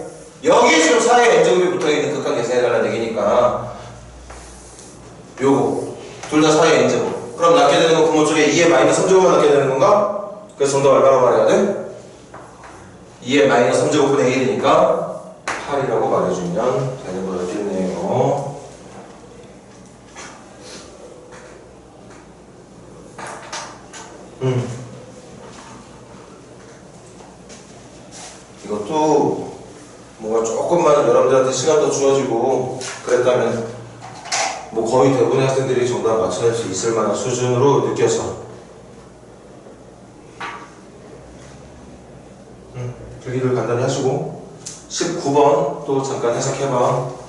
여기 지금 4의 n제곱이 붙어있는 극한 계산해달라는 얘기니까 요거 둘 다 4의 n제곱 그럼 낳게 되는 건 부모 쪽에 2의 -3제곱만 낳게 되는 건가? 그래서 정답 얼마라고 말해야 돼? 2의 -3제곱분의 1이니까 8이라고 말해주면 되는 거겠네요. 이것도 뭔가 조금만 여러분들한테 시간 더 주어지고 그랬다면 뭐 거의 대부분의 학생들이 정답 맞춰낼 수 있을 만한 수준으로 느껴져. 필기를 간단히 하시고 19번 또 잠깐 해석해봐.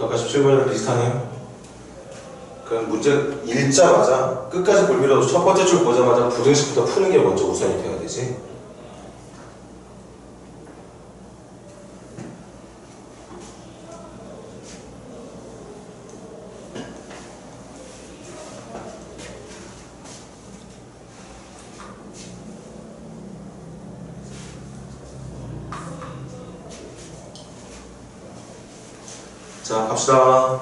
아까 17번이랑 비슷하네요. 그럼 문제 읽자마자 끝까지 볼 필요 없이 첫 번째 줄 보자마자 부등식부터 푸는 게 먼저 우선이 돼야 되지. 자, 갑시다.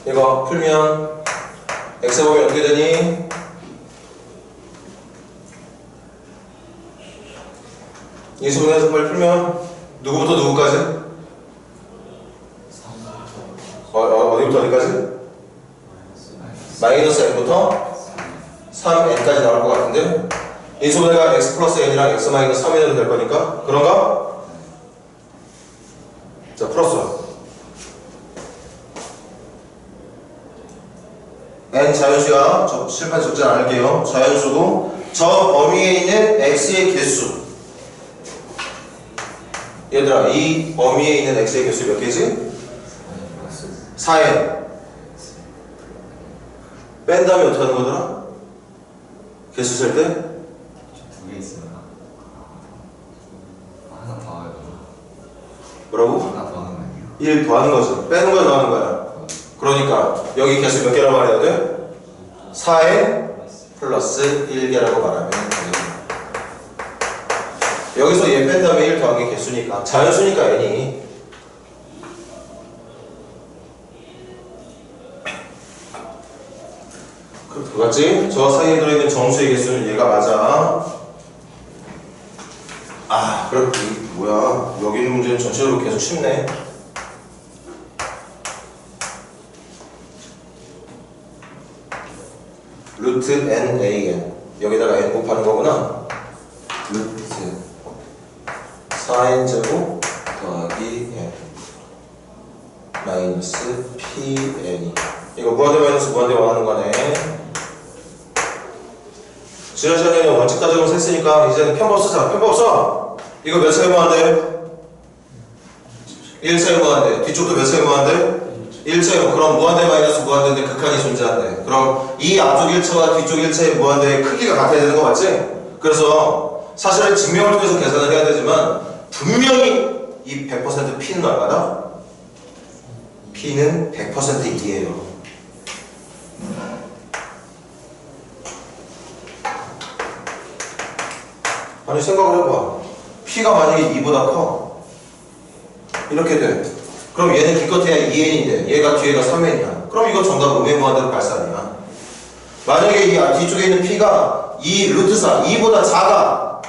이거 풀면 x에 보면 어떻게 되니? 이 수분에서 빨리 풀면 누구부터 누구까지? 어디부터 어디까지? 마이너스 n부터 3n까지 나올 것 같은데 이 수분에가 x 플러스 n이랑 x 마이너스 3이 해도 될 거니까 그런가? 자, 풀었어. n 자연수야. 실판 적지 않을게요. 자연수고 저 범위에 있는 x의 개수. 얘들아 이 범위에 있는 x의 개수 몇 개지? 4n. 뺀 다음에 어떻게 하는 거더라? 개수 셀 때? 두 개 있으면 하나 더 하요. 뭐라고? 하나 더 하는 거 아니에요? 1 더하는 거지. 빼는 거야 더하는 거야. 그러니까 여기 개수 몇 개라고 말해야 돼? 4n 플러스 1개라고 말하면 되겠습니다. 여기서 얘 뺀 다음에 1 더한 게 개수니까 자연수니까 n이 그거 같지? 저 사이에 들어있는 정수의 개수는 얘가 맞아. 아 그래 뭐야 여기 있는 문제는 전체적으로 계속 쉽네. 루트 n-a-n 여기다가 n 곱하는 거구나. 루트 4n제곱 더하기 n 마이너스 pn 이거 무한대 마이너스 무한대 원하는 거네. 지난 시간에는 원칙 따져서 했으니까 이제는 편법 쓰자. 편법 써! 이거 몇 차례 무한대? 1차의 무한대. 뒤쪽도 몇 차의 무한대? 1차의 그럼 무한대 마이너스 무한대인데 극한이 존재한대. 그럼 이 앞쪽 1차와 뒤쪽 1차의 무한대의 크기가 같아야 되는 거 맞지? 그래서 사실은 증명을 통해서 계산을 해야 되지만 분명히 이 100% P는 얼마다? P는 100% 2예요. 아니 생각을 해봐. P가 만약에 2보다 커. 이렇게 돼. 그럼 얘는 기껏해야 2n인데 얘가 뒤에가 3n이야. 그럼 이거 정답 음의 무한대로 발산이야. 만약에 이 뒤쪽에 있는 P가 2 루트 4, 2보다 작아.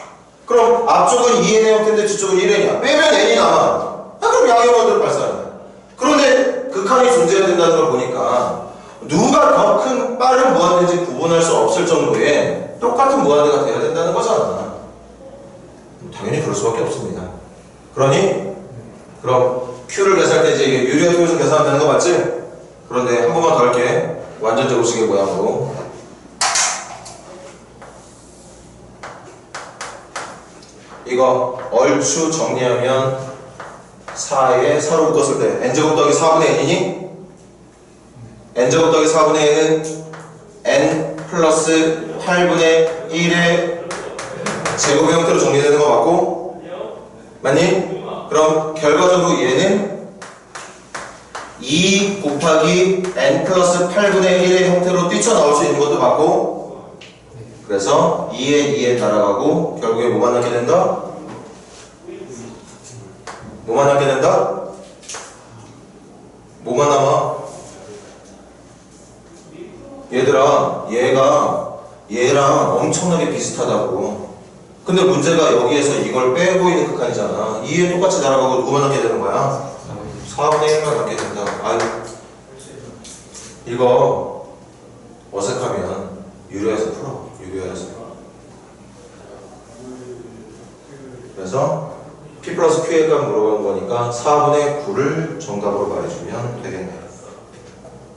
그럼 앞쪽은 2n의 형태인데 뒤쪽은 1n이야. 빼면 n이 남아. 그럼 양의 무한대로 발산이야. 그런데 극한이 존재해야 된다는 걸 보니까 누가 더 큰 빠른 무한대인지 구분할 수 없을 정도의 똑같은 무한대가 돼야 된다는 거잖아. 당연히 그럴 수밖에 없습니다. 그러니 그럼 Q를 계산할 때 이제 이게 유리화 통해서 계산하면 되는 거 맞지? 그런데 한 번만 더 할게. 완전 제곱식의 모양으로. 이거 얼추 정리하면 4에 4로 묶었을 때 n제곱 더하기 4분의 n이니? n제곱 더하기 4분의 n은 n 플러스 8분의 1의 제곱의 형태로 정리되는 거 맞고? 맞니? 그럼 결과적으로 얘는 2 곱하기 n 플러스 8분의 1의 형태로 뛰쳐나올 수 있는 것도 맞고, 그래서 2에 2에 날아가고 결국에 뭐만 남게 된다? 뭐만 남게 된다? 뭐만 남아? 얘들아, 얘랑 엄청나게 비슷하다고. 근데 문제가 여기에서 이걸 빼고 있는 극한이잖아. 2에 똑같이 날아가고 뭐만 남게 되는 거야? 4분의 1만 남게 된다. 아유, 이거 어색하면 유리화에서 풀어. 유리화에서. 그래서 P 플러스 Q의 값 물어보는 거니까 4분의 9를 정답으로 말해주면 되겠네요.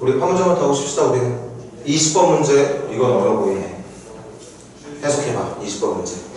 우리 판문점을 타고 싶시다. 우리는 20번 문제, 이건 어려워 보이네. 해석해봐. 20번 문제.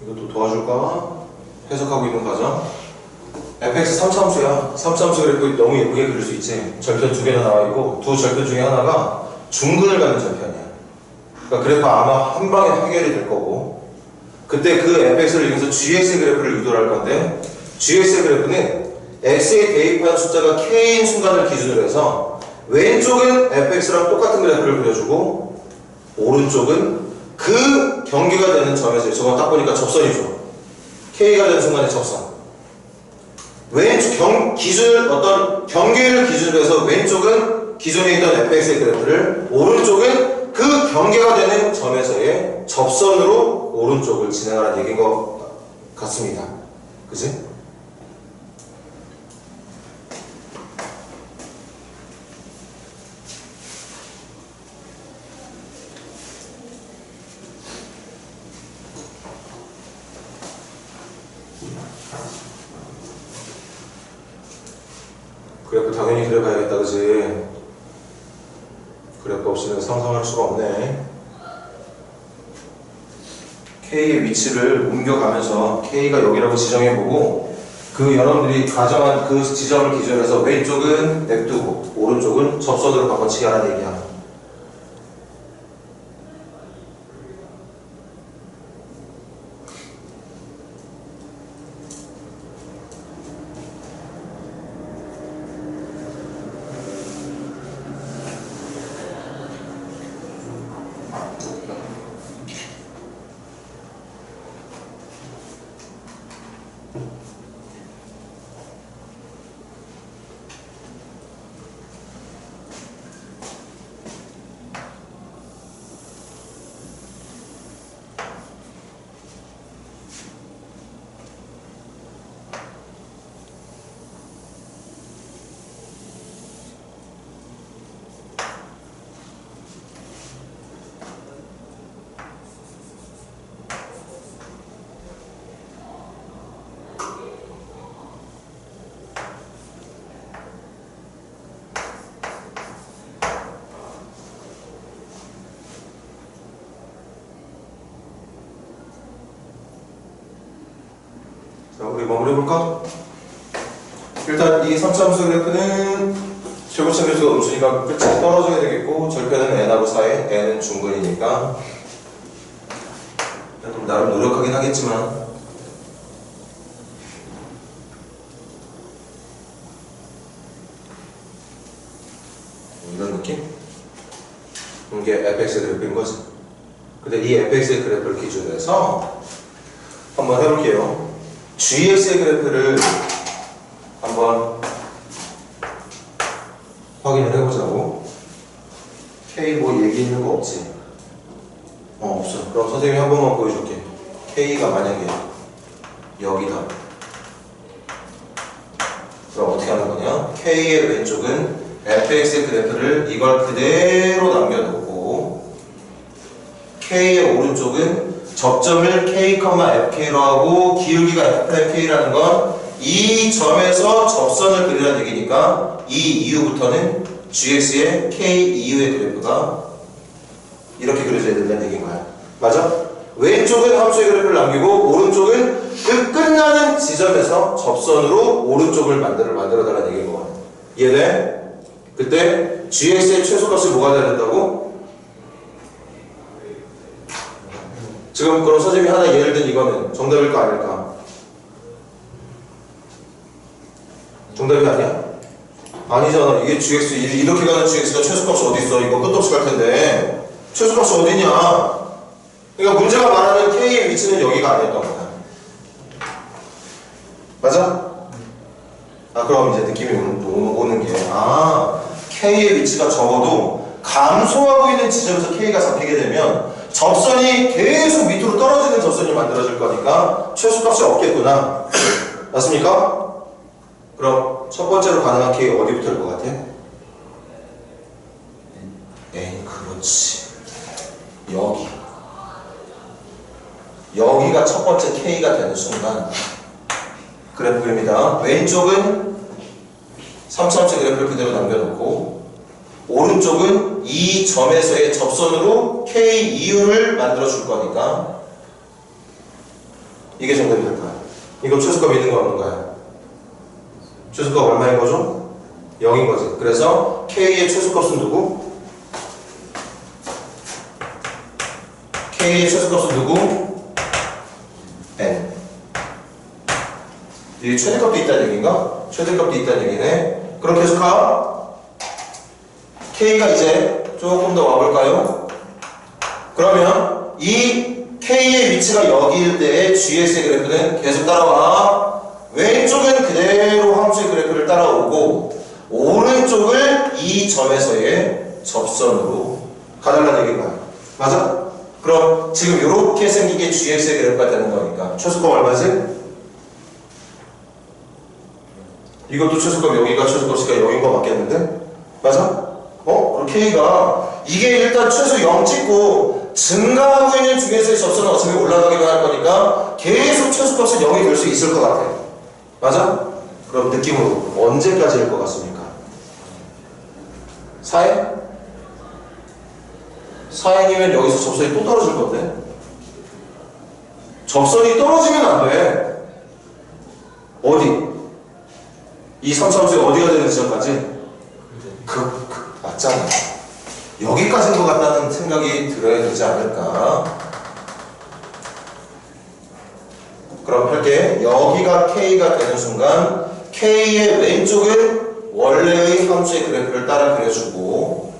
이것도 도와줄까? 해석하고 있는 과정. fx 3차함수야. 3차함수 그래프 너무 예쁘게 그릴 수 있지. 절편 두 개나 나와 있고 두 절편 중에 하나가 중근을 갖는 절편이야. 그러니까 그래프 아마 한 방에 해결이 될 거고, 그때 그 fx를 이용해서 gx의 그래프를 유도할 건데, gx의 그래프는 x에 대입한 숫자가 k인 순간을 기준으로 해서 왼쪽은 fx랑 똑같은 그래프를 그려주고 오른쪽은 그 경계가 되는 점에서, 저건 딱 보니까 접선이죠. K가 되는 순간의 접선. 왼쪽 기준을, 어떤 경계를 기준으로 해서 왼쪽은 기존에 있던 fx의 그래프를, 오른쪽은 그 경계가 되는 점에서의 접선으로 오른쪽을 진행하라는 얘기인 것 같습니다. 그치? 그래프 당연히 그려봐야겠다, 그치? 그래프 없이는 상상할 수가 없네. K의 위치를 옮겨가면서 K가 여기라고 지정해보고 그 여러분들이 가정한 그 지점을 기준으로 해서 왼쪽은 냅두고 오른쪽은 접선으로 바꿔치기 하라는 얘기야. 자, 우리 마무리해볼까? 일단 이 3차함수 그래프는 최고점 교수가 음수니까 끝이 떨어져야 되겠고 절편은 n하고 사이, n은 중근이니까 좀 나름 노력하긴 하겠지만 이런 느낌? 이게 fx의 그래프인 거지. 근데 이 fx의 그래프를 기준으로 해서 한번 해볼게요. gx의 그래프를 한번 확인을 해보자고. K 뭐 얘기 있는 거 없지? 없어. 그럼 선생님이 한 번만 보여줄게. K가 만약에 여기다. 그럼 어떻게 하는 거냐? K의 왼쪽은 fx의 그래프를 이걸 그대로 남겨놓고 K의 오른쪽은 접점을 K, FK로 하고 기울기가 F'K라는 건 이 점에서 접선을 그리라는 얘기니까 이 이후부터는 GX의 K 이후의 그래프가 이렇게 그려져야 된다는 얘기인 거야. 맞아? 왼쪽은 함수의 그래프를 남기고 오른쪽은 그 끝나는 지점에서 접선으로 오른쪽을 만들어달라는 얘기인 거야. 이해돼? 그때 GX의 최소값이 뭐가 돼야 된다고? 지금 그럼 선생님이 하나 예를 든 이거는 정답일까 아닐까? 정답이 아니야? 아니잖아. 이게 GX 이렇게 가는 GX가 최소값이 어디 있어? 이거 끝도 없이 갈 텐데 최소값이 어디냐? 그러니까 문제가 말하는 K의 위치는 여기가 아니었던 거야. 맞아? 그럼 이제 느낌이 오는 게 K의 위치가 적어도 감소하고 있는 지점에서 K가 잡히게 되면 접선이 계속 밑으로 떨어지는 접선이 만들어질 거니까 최소값이 없겠구나. 맞습니까? 그럼 첫 번째로 가능한 K 어디부터일 것 같아? N. 그렇지. 여기가 첫 번째 K가 되는 순간 그래프 그립니다. 왼쪽은 3차원체 그래프를 그대로 남겨놓고 오른쪽은 이 점에서의 접선으로 K 이유를 만들어 줄 거니까 이게 정답이 될 거야. 이거 최소값 있는 거 없는 거야? 최소값 얼마인 거죠? 0인 거지. 그래서 K의 최소값은 누구? K의 최소값은 누구? N. 이게 최대값도 있다는 얘기인가? 최대값도 있다는 얘기네. 그럼 계속 가. K가 이제 조금 더 와볼까요? 그러면 이 K의 위치가 여기일 때의 GX의 그래프는 계속 따라와. 왼쪽은 그대로 함수의 그래프를 따라오고 오른쪽을 이 점에서의 접선으로 가달라는 얘기인가요? 맞아? 그럼 지금 이렇게 생긴 게 GX의 그래프가 되는 거니까 최소값 얼마지? 이것도 최소값 여기가 최소값이니까 0인 거 맞겠는데? 맞아? 그럼 K가 이게 일단 최소 0 찍고 증가하고 있는 중에서의 접선은 어차피 올라가기도 할 거니까 계속 최소값은 0이 될 수 있을 것 같아. 맞아? 그럼 느낌으로 언제까지일 것 같습니까? 4에? 4n이면 여기서 접선이 또 떨어질 건데? 접선이 떨어지면 안 돼. 어디? 이 3차함수가 어디가 되는 지점까지? 맞잖아. 여기까지인 것 같다는 생각이 들어야 되지 않을까? 그럼 할게. 여기가 K가 되는 순간 K의 왼쪽은 원래의 함수의 그래프를 따라 그려주고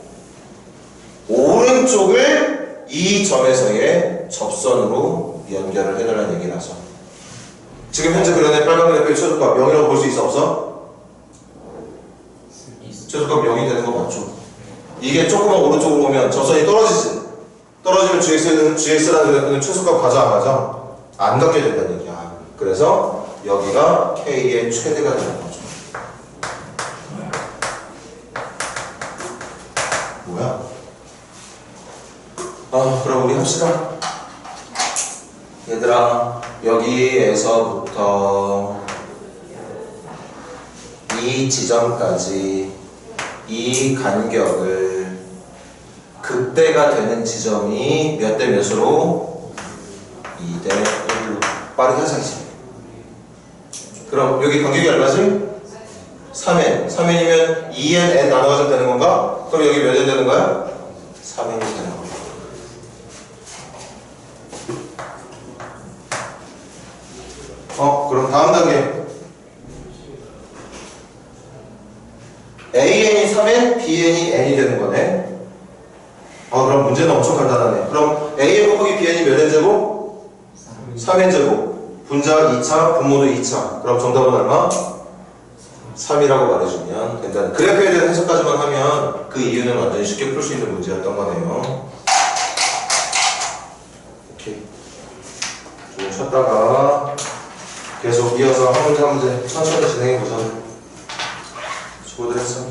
오른쪽을 이 점에서의 접선으로 연결을 해달라는 얘기를 하죠. 지금 현재 그려낸 빨간 그래프의 최소값 0이라고 볼 수 있어 없어? 최소값 0이 되는 거 맞죠? 이게 조금만 오른쪽으로 오면 접선이 떨어지지. 떨어지면 GX라는 그래프는 최소값 가져 안 가져? 안 갖게 된다는 얘기야. 그래서 여기가 K의 최대가 되는 거죠. 뭐야? 그럼 우리 합시다. 얘들아, 여기에서부터 이 지점까지 이 간격을 극대가 되는 지점이 몇 대 몇으로? 2대 1로 빠르게 하자 이제. 그럼 여기 간격이 얼마지? 3n. 3n이면 2n, n 나눠가지고 되는 건가? 그럼 여기 몇 n 되는 거야? 3n이 되는 거야. 그럼 다음 단계. AN이 3n, BN이 n이 되는 거네. 그럼 문제는 엄청 간단하네. 그럼 AN 곱하기 BN이 몇 n제곱? 3n제곱. 분자 2차, 분모도 2차. 그럼 정답은 얼마? 3이라고 말해주면 된다는. 그래프에 대한 해석까지만 하면 그 이유는 완전히 쉽게 풀 수 있는 문제였던 거네요. 오케이. 좀 쉬었다가 계속 이어서 한 문제 한 문제 천천히 진행해보자. 수고들 했어.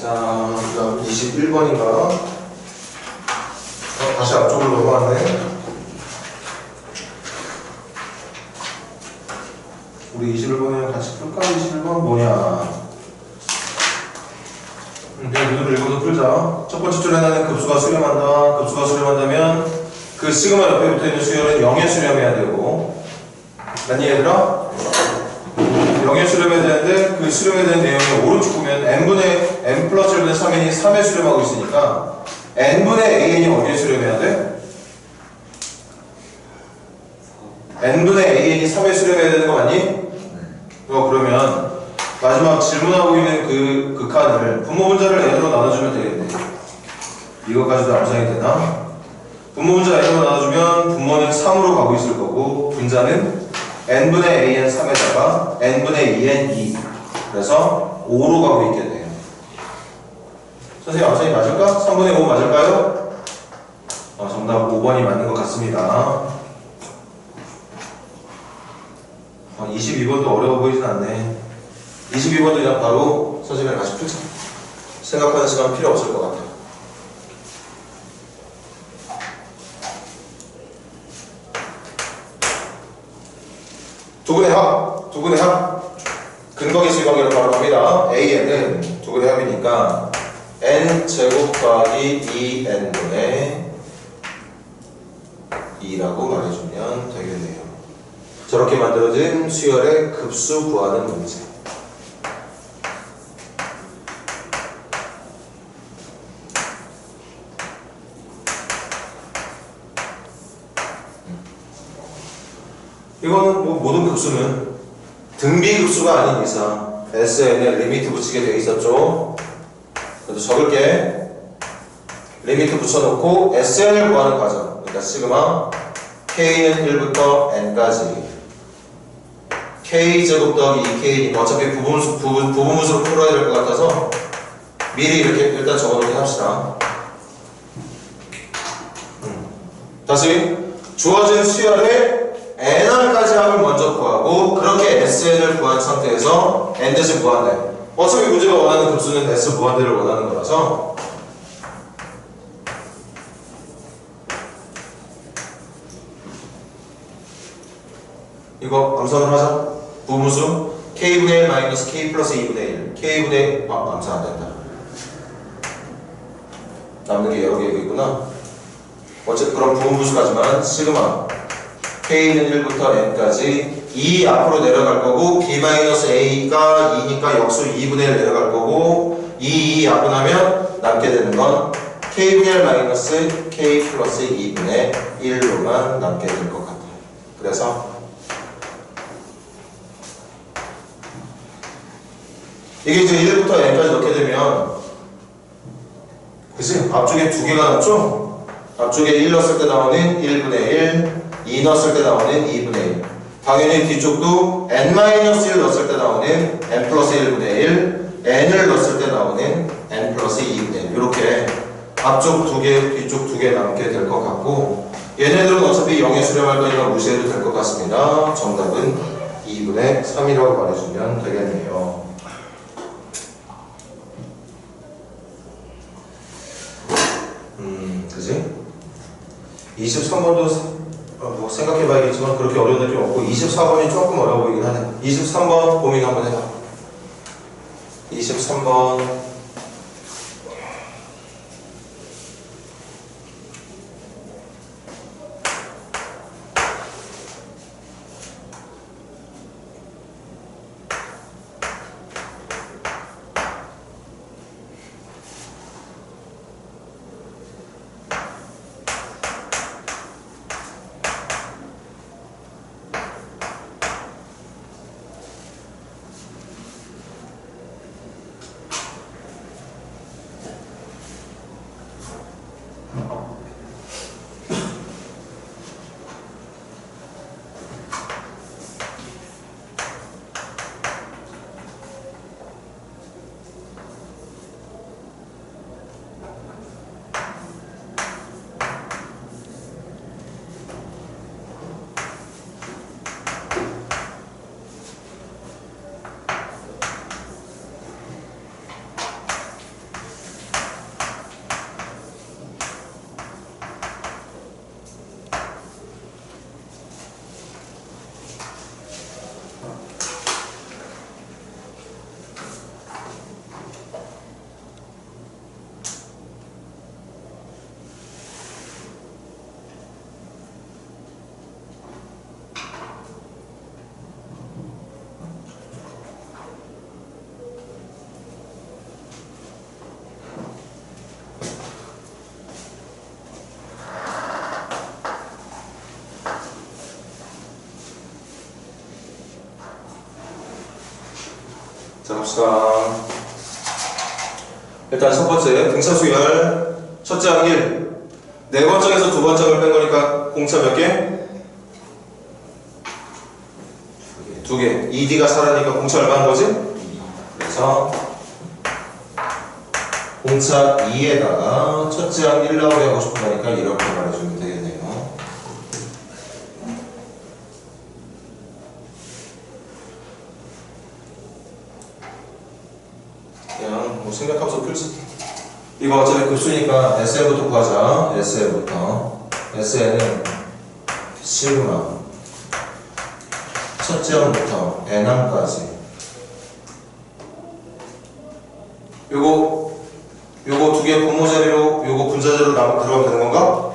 자, 그다음 21번인가? 다시 앞쪽으로 넘어왔네. 우리 21번이랑 같이 풀까? 21번 뭐냐? 그냥 눈으로 읽어서 풀자. 첫 번째 줄에 하나는 급수가 수렴한다. 급수가 수렴한다면 그 시그마 옆에 붙어있는 수열은 0에 수렴해야 되고, 맞니 얘들아? 0에 수렴해야 되는데 그 수렴해야 되는 내용이 오른쪽 보면 n분의 n 플러스 1분의 3n이 3에 수렴하고 있으니까 n분의 an이 어디에 수렴해야 돼? n분의 an이 3에 수렴해야 되는 거 맞니? 그러면 마지막 질문하고 있는 그 칸을 분모 분자를 n으로 나눠주면 되겠네. 이것까지도 암산이 되나? 분모 분자 n으로 나눠주면 분모는 3으로 가고 있을 거고 분자는 n분의 an 3에다가 n분의 2n 2. 그래서 5로 가고 있겠네요. 선생님 암산이 맞을까? 3분의 5 맞을까요? 정답 5번이 맞는 것 같습니다. 22번도 어려워 보이진 않네. 22번도 그냥 바로 선생님이랑 같이 풀자. 생각하는 시간 필요 없을 것 같아요. 두근의 합. 근거계수의 관계로 바로 갑니다. AN은 두근의 합이니까 n제곱 더하기 2n분의 2라고 말해주면 되겠네요. 저렇게 만들어진 수열의 급수 구하는 문제. 이거는 뭐 모든 급수는 등비급수가 아닌 이상 SN에 리미트 붙이게 되어 있었죠. 그래도 적을게. 리미트 붙여놓고 SN을 구하는 과정. 그러니까 시그마 K는 1부터 N까지 K제곱 더하기 2K니까 어차피 부분수로 풀어야 될 것 같아서 미리 이렇게 일단 적어놓게 합시다. 다시 주어진 수열의 nr까지 합을 먼저 구하고 그렇게 sn을 구한 상태에서 n 대신 무한대. 어차피 문제가 원하는 급수는 s 무한대를 원하는 거라서 이거 암산을 하자. 부분수 k분의 1 마이너스 k 플러스 2분의 1 k분의 암산 안 된다. 남는 게 여러 개가 있구나. 어쨌든 그럼 부분분수까지만 시그마 k는 1부터 n까지 2 앞으로 내려갈 거고 b-a가 2니까 역수 2분의 1 내려갈 거고 2 약분하면 남게 되는 건 k분의 1 마이너스 k 플러스 2분의 1로만 남게 될 것 같아요. 그래서 이게 이제 1부터 n까지 넣게 되면 그치? 앞쪽에 두 개가 남죠? 앞쪽에 1 넣었을 때 나오는 1분의 1 2 넣었을 때 나오는 2분의 1 당연히 뒤쪽도 n-1 넣었을 때 나오는 n 플러스 1분의 1 n을 넣었을 때 나오는 n 플러스 2분의 1 이렇게 앞쪽 두 개, 뒤쪽 두 개 남게 될 것 같고 얘네들은 어차피 0에 수렴할 거니까 무시해도 될 것 같습니다. 정답은 2분의 3이라고 말해주면 되겠네요. 그지? 23번도 뭐 생각해봐야겠지만 그렇게 어려운 느낌 없고 24번이 조금 어려워 보이긴 하네. 23번 고민 한번 해봐. 23번 자 봅시다. 일단 첫 번째 등차수열 첫째 항 1 네 번째에서 두 번째를 뺀 거니까 공차 몇 개? 두 개. 2D가 살아니까 공차 얼마 하는 거지? 그래서 공차 2에다가 첫째 항 1 나오게 하고 싶은 거니까 이렇게 말해주면 되겠네요. 그냥 뭐 생각하면서 풀지. 이거 어차피 급수니까 SN부터 구하자. SN부터. SN은 시그마 첫째 항부터 n항까지 요거 두 개 분모자리로 요거 분자재로 들어가면 되는 건가?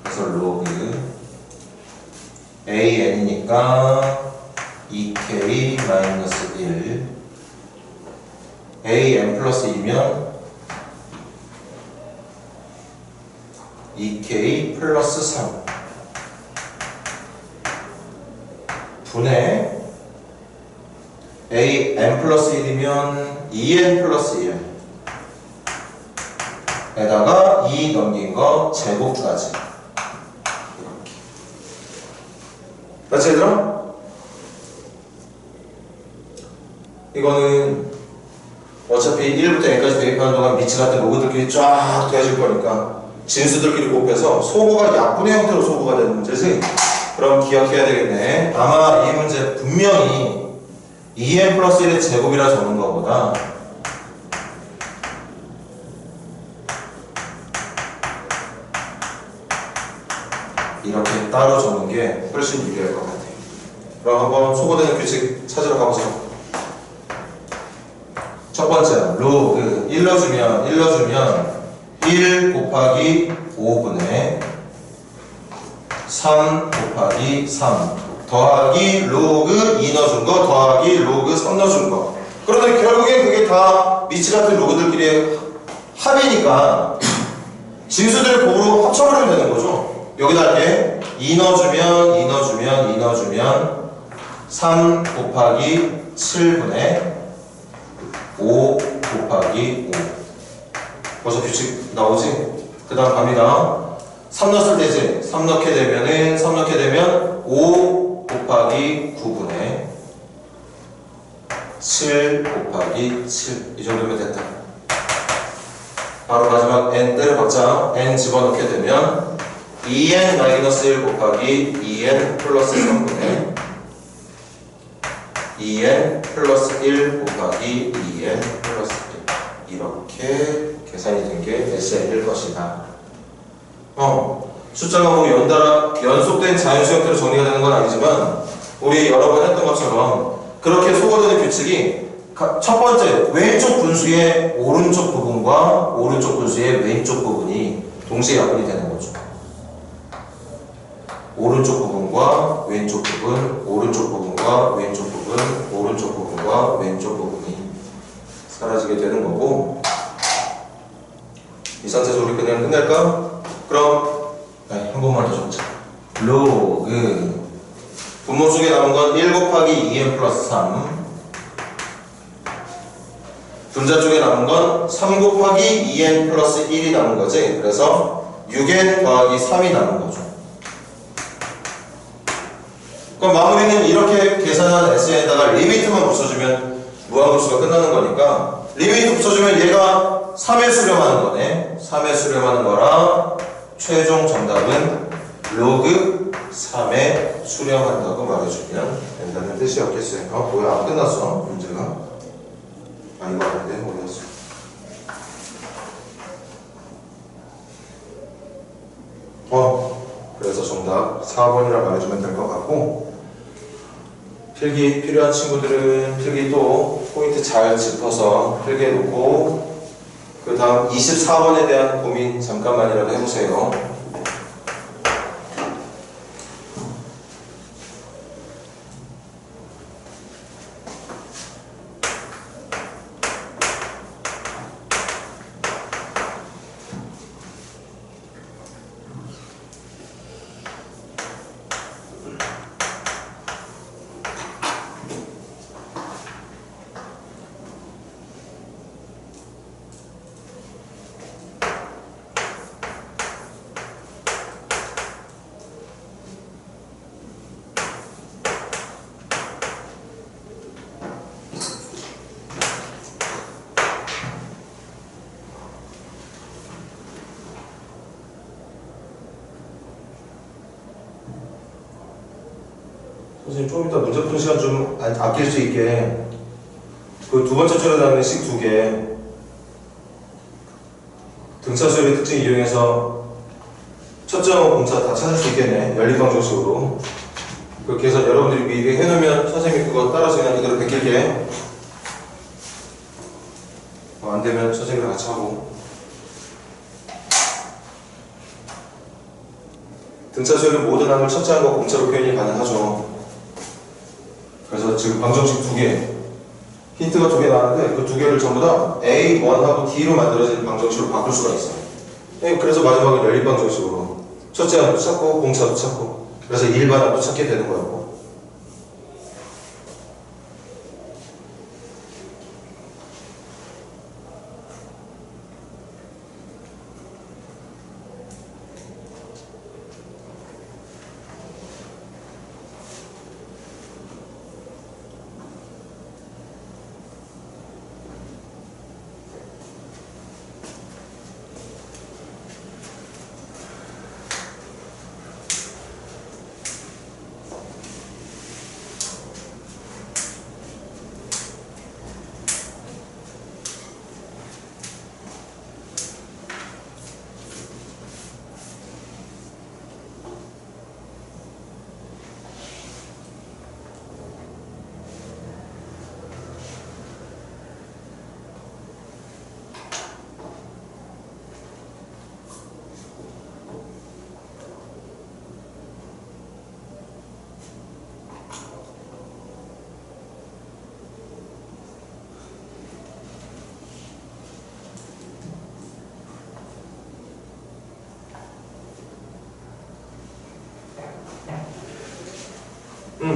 그래서 로그 AN이니까 2K-1 AN 플러스 2면 2K 플러스 3 분의 AN 플러스 1이면 2N 플러스 1 에다가 2 넘긴 거 제곱까지 이렇게. 맞지 얘들아? 이거는 어차피 1부터 n까지 대입하는 동안 미치 같은 로그들끼리 쫙 더해질 거니까 진수들끼리 곱해서 소거가 약분의 형태로 소거가 되는 문제지. 그럼 기억해야 되겠네. 아마 이 문제 분명히 2n 플러스 1의 제곱이라 적는 것보다 이렇게 따로 적는 게 훨씬 유리할 것 같아요. 그럼 한번 소거되는 규칙 찾으러 가보자. 첫 번째, 로그 1 넣어주면 1 곱하기 5분의 3 곱하기 3 더하기 로그 2 넣어준 거 더하기 로그 3 넣어준 거. 그런데 결국엔 그게 다 미치 같은 로그들끼리의 합이니까 진수들을 곱으로 합쳐버리면 되는 거죠. 여기다 할게. 2 넣어주면 3 곱하기 7분의 5 곱하기 5. 벌써 규칙 나오지? 그 다음 갑니다. 3 넣었을 때지? 3 넣게 되면 5 곱하기 9분의 7 곱하기 7. 이 정도면 됐다. 바로 마지막 n 때려박자. n 집어넣게 되면 2n-1 곱하기 2n 플러스 3분의 2n 플러스 1 곱하기 2n 플러스 1. 이렇게 계산이 된 게 SN일 것이다. 숫자가 뭐 연달아 연속된 자연수 형태로 정리가 되는 건 아니지만 우리 여러 번 했던 것처럼 그렇게 소거되는 규칙이 첫 번째 왼쪽 분수의 오른쪽 부분과 오른쪽 분수의 왼쪽 부분이 동시에 약분이 되는 거죠. 오른쪽 부분과 왼쪽 부분, 오른쪽 부분과 왼쪽 부분, 오른쪽 부분과 왼쪽 부분이 사라지게 되는 거고, 이 상태에서 우리 그냥 끝낼까? 그럼 한 번만 더 적자. 로그 분모 속에 남은 건 1 곱하기 2n 플러스 3, 분자 쪽에 남은 건 3 곱하기 2n 플러스 1이 남은 거지. 그래서 6n 더하기 3이 남은 거죠. 그럼 마무리는 이렇게 계산한 S에다가 리미트만 붙여주면 무한급수가 끝나는 거니까, 리미트 붙여주면 얘가 3에 수렴하는 거네. 3에 수렴하는 거라 최종 정답은 로그 3에 수렴한다고 말해주면 된다는 뜻이었겠어요. 뭐야, 안 끝났어 문제가. 이거 아닌데 어디였어? 그래서 정답 4번이라 말해주면 될 것 같고, 필기 필요한 친구들은 필기 또 포인트 잘 짚어서 필기해 놓고 그 다음 24번에 대한 고민 잠깐만이라도 해보세요. 선생님 좀 이따 문제 푸는 시간 좀 아낄 수 있게 그 두 번째 줄에 나오는 식 2개 등차 수열의 특징 이용해서 첫째하고 공차 다 찾을 수 있겠네. 연립방정식으로. 그렇게 해서 여러분들이 미리 해놓으면 선생님이 그거 따라서 그냥 이대로 베낄게. 안 되면 선생님이랑 같이 하고. 등차 수열의 모든 항을 첫째항과 공차로 표현이 가능하죠. 그래서 지금 방정식 2개, 힌트가 2개 나왔는데 그 2개를 전부 다 A1하고 D로 만들어진 방정식으로 바꿀 수가 있어요. 그래서 마지막은 연립방정식으로 첫째 항도 찾고 공차도 찾고, 그래서 일반항도 찾게 되는 거예요.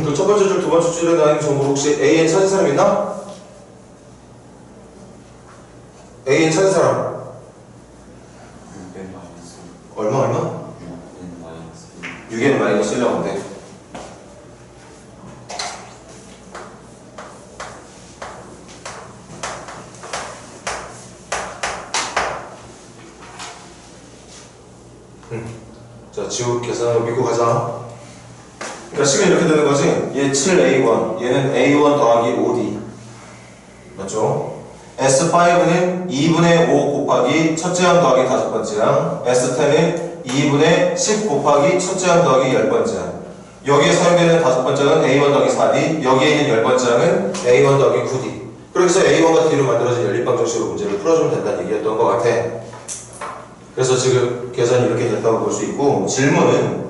그 첫 번째 줄, 두 번째 줄에 나있는 정보 혹시 AN 찾은 사람 있나? AN 찾은 사람 6n 마이너스 얼마? 6n 마이너스 6N 마이너스 1라고 돼. 자, 지우 계산을 믿고 가자. 그러니까 식은 이렇게 되는 거지. 얘 7A1, 얘는 A1 더하기 5D. 맞죠? S5는 2분의 5 곱하기 첫째 항 더하기 다섯 번째 항. S10은 2분의 10 곱하기 첫째 항 더하기 열 번째 항. 여기에 사용되는 다섯 번째 항은 A1 더하기 4D. 여기에 있는 열 번째 항은 A1 더하기 9D. 그래서 A1과 D로 만들어진 연립방 정식으로 문제를 풀어주면 된다는 얘기였던 것 같아. 그래서 지금 계산이 이렇게 됐다고 볼 수 있고, 질문은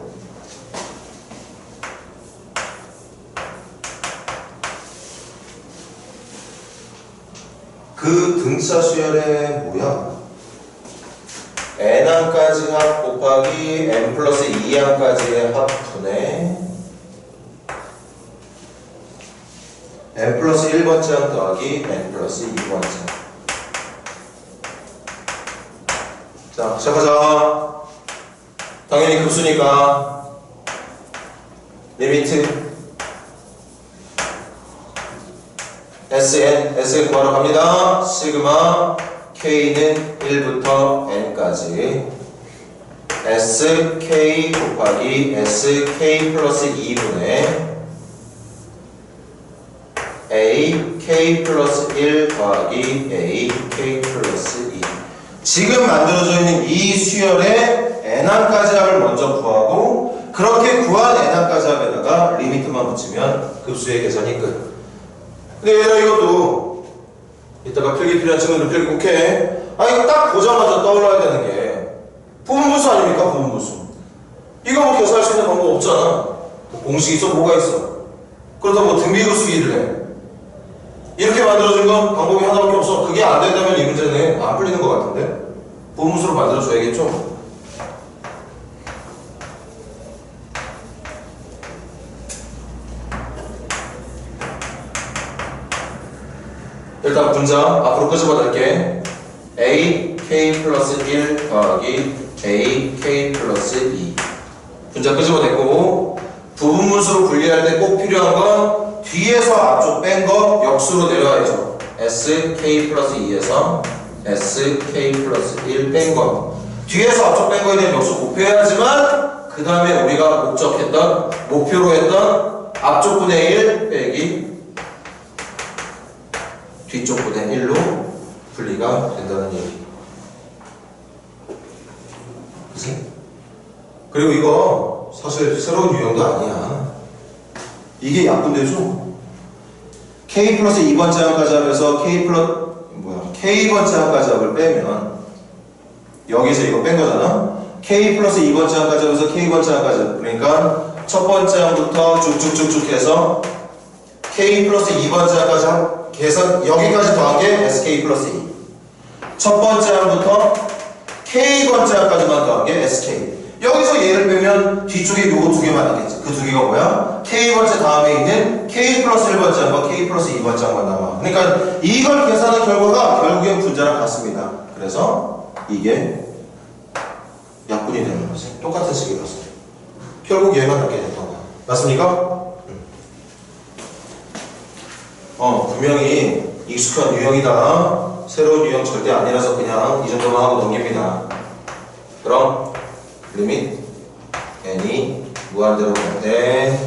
그 등차 수열의 뭐야? n항까지 합 곱하기 n 플러스 2항까지의 합분의 n 플러스 1번째 항 더하기 n 플러스 2번째 항. 자, 시작하자. 당연히 급수니까 리미트 Sn 구하러 갑니다. 시그마 K는 1부터 N까지 SK 곱하기 SK 플러스 2분의 AK 플러스 1 더하기 AK 플러스 2. 지금 만들어져 있는 이 수열의 N항까지 합을 먼저 구하고, 그렇게 구한 N항까지 합에다가 리미트만 붙이면 급수의 계산이 끝. 근데 얘들아, 이것도 이따가 필기 필요한 친구들은 필기 꼭 해. 아, 이거 딱 보자마자 떠올라야 되는 게 부분분수 아닙니까? 부분분수. 이거 뭐 계산할 수 있는 방법 없잖아. 공식 있어? 뭐가 있어? 그러다 뭐 등비급수기를 해. 이렇게 만들어준 건 방법이 하나밖에 없어. 그게 안 된다면 이 문제는 안 풀리는 것 같은데? 부분수로 만들어줘야겠죠? 일단 분자 앞으로 끄집어낼게. AK 플러스 1 더하기 AK 플러스 2. 분자 끄집어냈고, 부분분수로 분리할 때 꼭 필요한 건 뒤에서 앞쪽 뺀 거 역수로 내려와야죠. SK 플러스 2에서 SK 플러스 1 뺀 거. 뒤에서 앞쪽 뺀 거에 대한 역수 곱해야지만 그 다음에 우리가 목적했던, 목표로 했던 앞쪽 분의 1 빼기 뒤쪽 분의 1로 분리가 된다는 얘기. 그치? 그리고 이거 사실 새로운 유형도 아니야. 이게 약분되죠? K 플러스 2번째 항까지 하면서 K번째 항까지 합을 빼면 여기서 이거 뺀 거잖아? K 플러스 2번째 항까지 하면서 K번째 항까지. 그러니까 첫 번째 항부터 쭉쭉쭉쭉 해서 K 플러스 2번째 항까지 계산, 여기까지 더한 게 SK 플러스 2. 첫 번째 항부터 K번째 항까지만 더한 게 SK. 여기서 얘를 빼면 뒤쪽에 요거 두 개만 남겠지. 그 두 개가 뭐야? K번째 다음에 있는 K 플러스 1번째 항과 K 플러스 2번째 항만 남아. 그러니까 이걸 계산한 결과가 결국엔 분자랑 같습니다. 그래서 이게 약분이 되는 거지. 똑같은 식이라서. 결국 얘만 남게 됐던 거야. 맞습니까? 분명히 익숙한 유형이다. 새로운 유형 절대 아니라서 그냥 이 정도만 하고 넘깁니다. 그럼 리밋 n이 무한대로 갈 때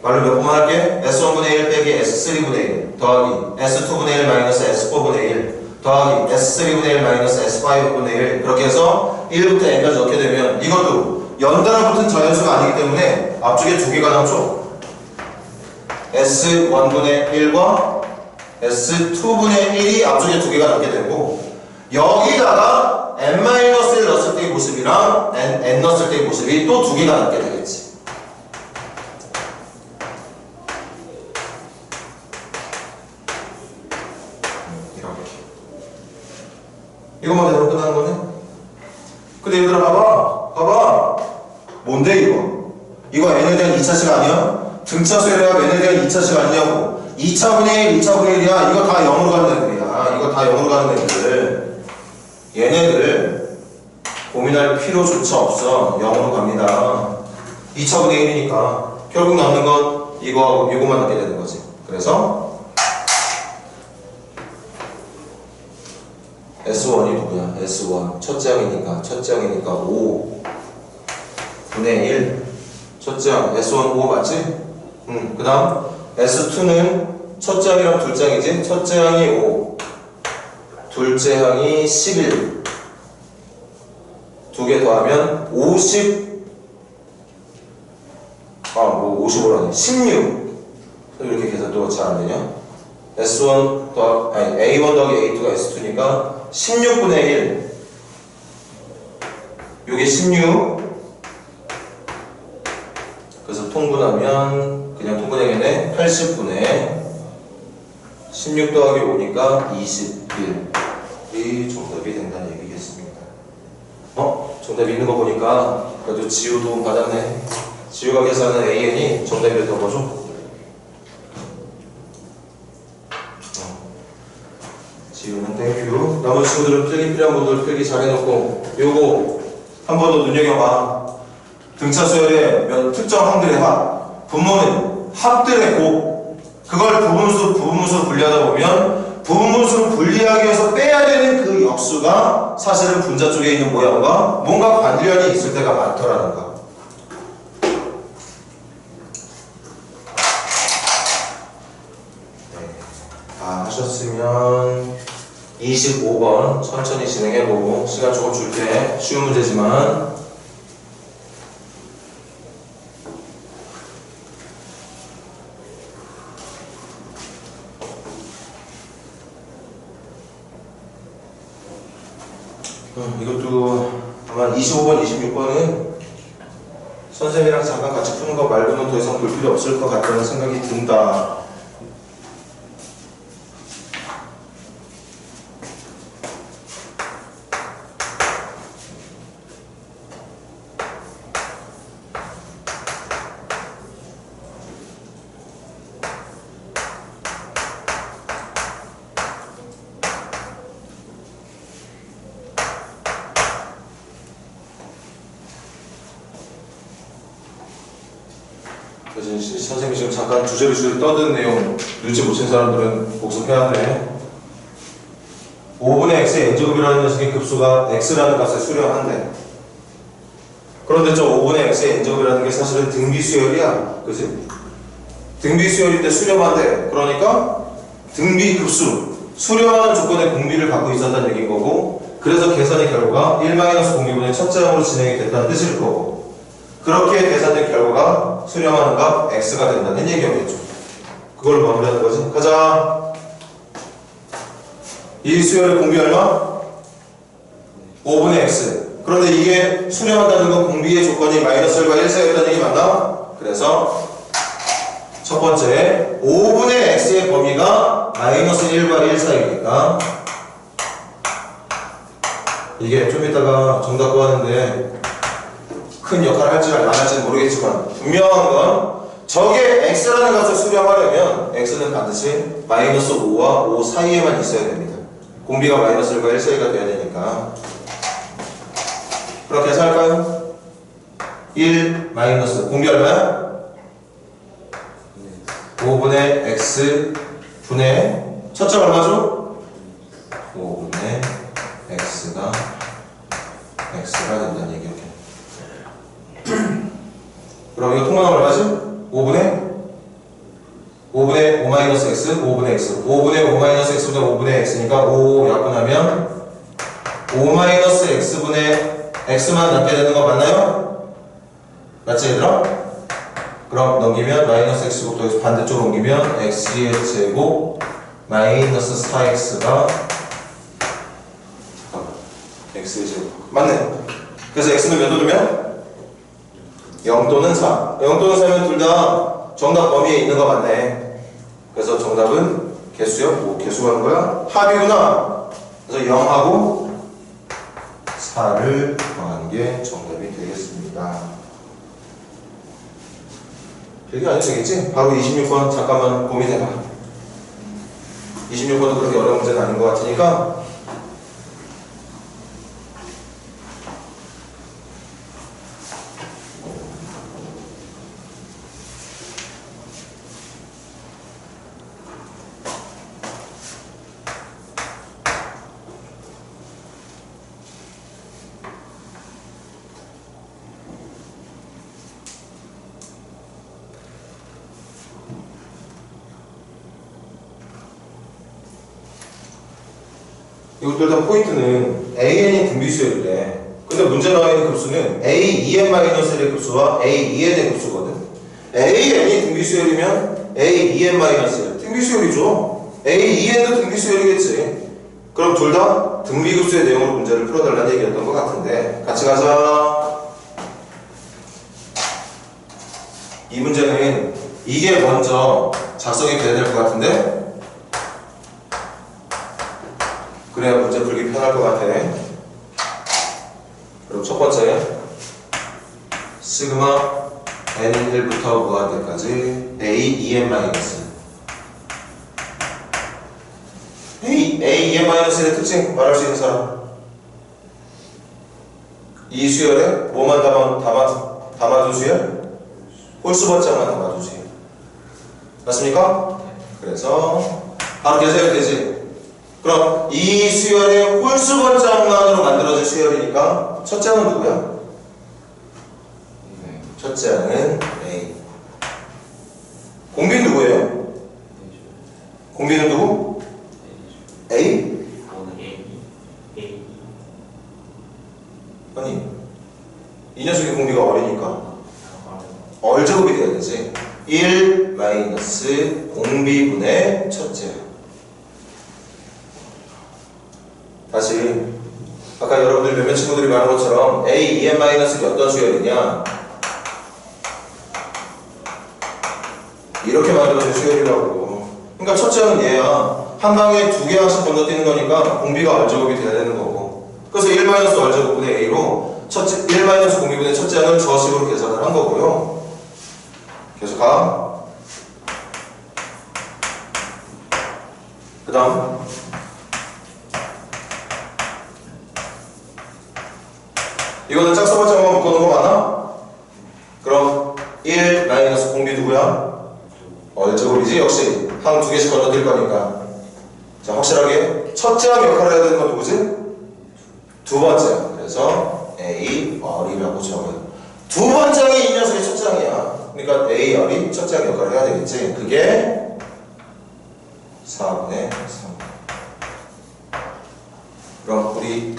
말로 몇 번만 할게. S1분의 1 빼기 S3분의 1 더하기 S2분의 1 마이너스 S4분의 1 더하기 S3분의 1 마이너스 S5분의 1. 그렇게 해서 1부터 n까지 넣게 되면 이것도 연달아 붙은 자연수가 아니기 때문에 앞쪽에 두 개가 남죠. S1분의 1과 S2분의 1이 앞쪽에 두 개가 남게 되고, 여기다가 n-1 넣었을 때의 모습이랑 n 넣었을 때의 모습이 또 두 개가 남게 되겠지. 이렇게. 이것만 되면 끝나는 거네? 근데 얘들아 봐봐. 뭔데 이거? 이거 n에 대한 2차식 아니야? 등차 수열이야 얘네에 대한 2차식 아니냐고. 2차분의 1, 2차분의 1이야. 이거 다 0으로 가는 애들이야. 이거 다 0으로 가는 애들. 얘네들 고민할 필요조차 없어. 0으로 갑니다. 2차분의 1이니까 결국 남는 건 이거하고 이거만 남게 되는 거지. 그래서 S1이 누구야? S1 첫째 항이니까 5 분의 1 첫째 항 S1 5 맞지? 그 다음 S2는 첫째 항이랑 둘째 항이지? 첫째 항이 5 둘째 항이 11 두 개 더하면 55라니 16 이렇게 계산도 잘 안되냐? S1 A1 더하기 A2가 S2니까 16분의 1 요게 16 그래서 통분하면 그냥 통분하겠네 80분의 16 더하기 5니까 21이 정답이 된다는 얘기겠습니다. 정답이 있는 거 보니까 그래도 지우 도움 받았네. 지우가 계산한 AN이 정답이 됐던 거죠? 지우는 땡큐. 나머지 친구들은 필기 필요한 분들 필기 잘 해놓고 요거 한 번 더 눈여겨봐. 등차 수열의 특정 항들의 합, 분모는 합들의 곱. 그걸 부분수로 분리하다 보면 부분수로 분리하기 위해서 빼야 되는 그 역수가 사실은 분자 쪽에 있는 모양과 뭔가 관련이 있을 때가 많더라는 거. 다 하셨으면 25번 천천히 진행해보고 시간 조금 줄게. 쉬운 문제지만 이것도 아마 25번, 26번은 선생님이랑 잠깐 같이 푸는 거 말고는 더 이상 볼 필요 없을 것 같다는 생각이 든다. 선생님이 지금 잠깐 주제를 떠드는 내용 눈치 못 챈 사람들은 복습해야 돼. 5분의 x의 n제곱이라는 녀석의 급수가 x라는 값에 수렴한대. 그런데 저 5분의 x의 n제곱이라는 게 사실은 등비수열이야. 그치? 등비수열인데 수렴한대. 그러니까 등비급수, 수렴하는 조건의 공비를 갖고 있었다는 얘기인 거고, 그래서 계산의 결과가 1-공비분의 첫째 항으로 진행이 됐다는 뜻일 거고, 그렇게 계산된 결과가 수렴하는 값 x가 된다는 얘기였겠죠. 그걸 마무리하는 거지. 가자. 이 수열의 공비 얼마? 5분의 x. 그런데 이게 수렴한다는 건 공비의 조건이 마이너스 1과 1 사이였다는 얘기 맞나? 그래서 첫 번째 5분의 x의 범위가 마이너스 1과 1 사이니까 이게 좀 이따가 정답 구하는데 큰 역할을 할지 안 할지는 모르겠지만 분명한 건 저게 x라는 값을 수렴하려면 x는 반드시 마이너스 5와 5 사이에만 있어야 됩니다. 공비가 마이너스 1과 1 사이가 돼야 되니까 그렇게 해서 할까요? 1 마이너스 공비 얼마야? 5분의 x 분의 첫째 얼마죠? 5분의 x가 된다는 얘기였겠네. 그럼 이거 통분하면 얼마지? 5분의 5-x, 5분의 x. 5분의 5-x분의 5분의 x니까 5 약분하면 5-x분의 x만 남게 되는 거 맞나요? 맞지 얘들아? 그럼 넘기면 마이너스 x부터 해서 반대쪽으로 옮기면 x의 제곱 마이너스 4x가 x의 제곱 맞네. 그래서 x는 몇 도면? 0 또는 4. 0 또는 4면 둘 다 정답 범위에 있는 거 맞네. 그래서 정답은 개수요? 뭐 개수가 하는 거야? 합이구나. 그래서 0하고 4를 더한 게 정답이 되겠습니다. 길게 안 해도 되겠지? 바로 26번 잠깐만 고민해봐. 26번도 그렇게 어려운 문제는 아닌 것 같으니까 이것들 다 포인트는 AN이 등비수열이래. 근데 문제 나와 있는 급수는 A2n-1의 급수와 A2n의 급수거든. AN이 등비수열이면 A2n-1 등비수열이죠. A2n도 등비수열이겠지. 그럼 둘 다 등비급수의 내용으로 문제를 풀어달라는 얘기였던 것 같은데 같이 가자. 이 문제는 이게 먼저 작성이 돼야 될 것 같은데 그래야 문제 풀기 편할 것 같아. 그리고 첫 번째 시그마 n1부터 무한대까지 A2n-1 A2n-1의 특징 말할 수 있는 사람. 이 수열에 뭐만 담아둔 수열? 홀수번짝만 담아둔 수열. 맞습니까? 그래서 바로 계산이 되지. 그럼 이 수열의 홀수번짝만으로 만들어진 수열이니까 첫째 항은 누구야? 첫째 항은 A. 공비는 누구예요? 공비는 누구? A? 아니 이 녀석의 공비가 어리니까 얼제곱이 돼야 되지. 1 마이너스 공비분의 첫째. 다시 아까 여러분들 몇몇 친구들이 말한 것처럼 A2n-이 어떤 수열이냐 이렇게 만들어진 수열이라고. 그러니까 첫째 항은 얘야. 한 방에 두 개 항씩 건너뛰는 거니까 공비가 얼제곱이 돼야 되는 거고. 그래서 1 얼제곱분의 A로 1 공비분의 첫째 항을 저 식으로 계산을 한 거고요. 계속 가. 그 다음 이거는 짝서번짝만 묶어놓은 거 맞나? 그럼 1 공비 누구야? 얼제곱이지. 역시 항 두 개씩 건너뛸 거니까. 자, 확실하게 첫째 항 역할을 해야 되는 건 누구지? 두 번째. 그래서 A 얼이라고 적어요. 두 번째 항이 이 녀석의 첫째 항이야. 그러니까 A 얼이 첫째 항 역할을 해야 되겠지. 그게 4분의 3. 그럼 우리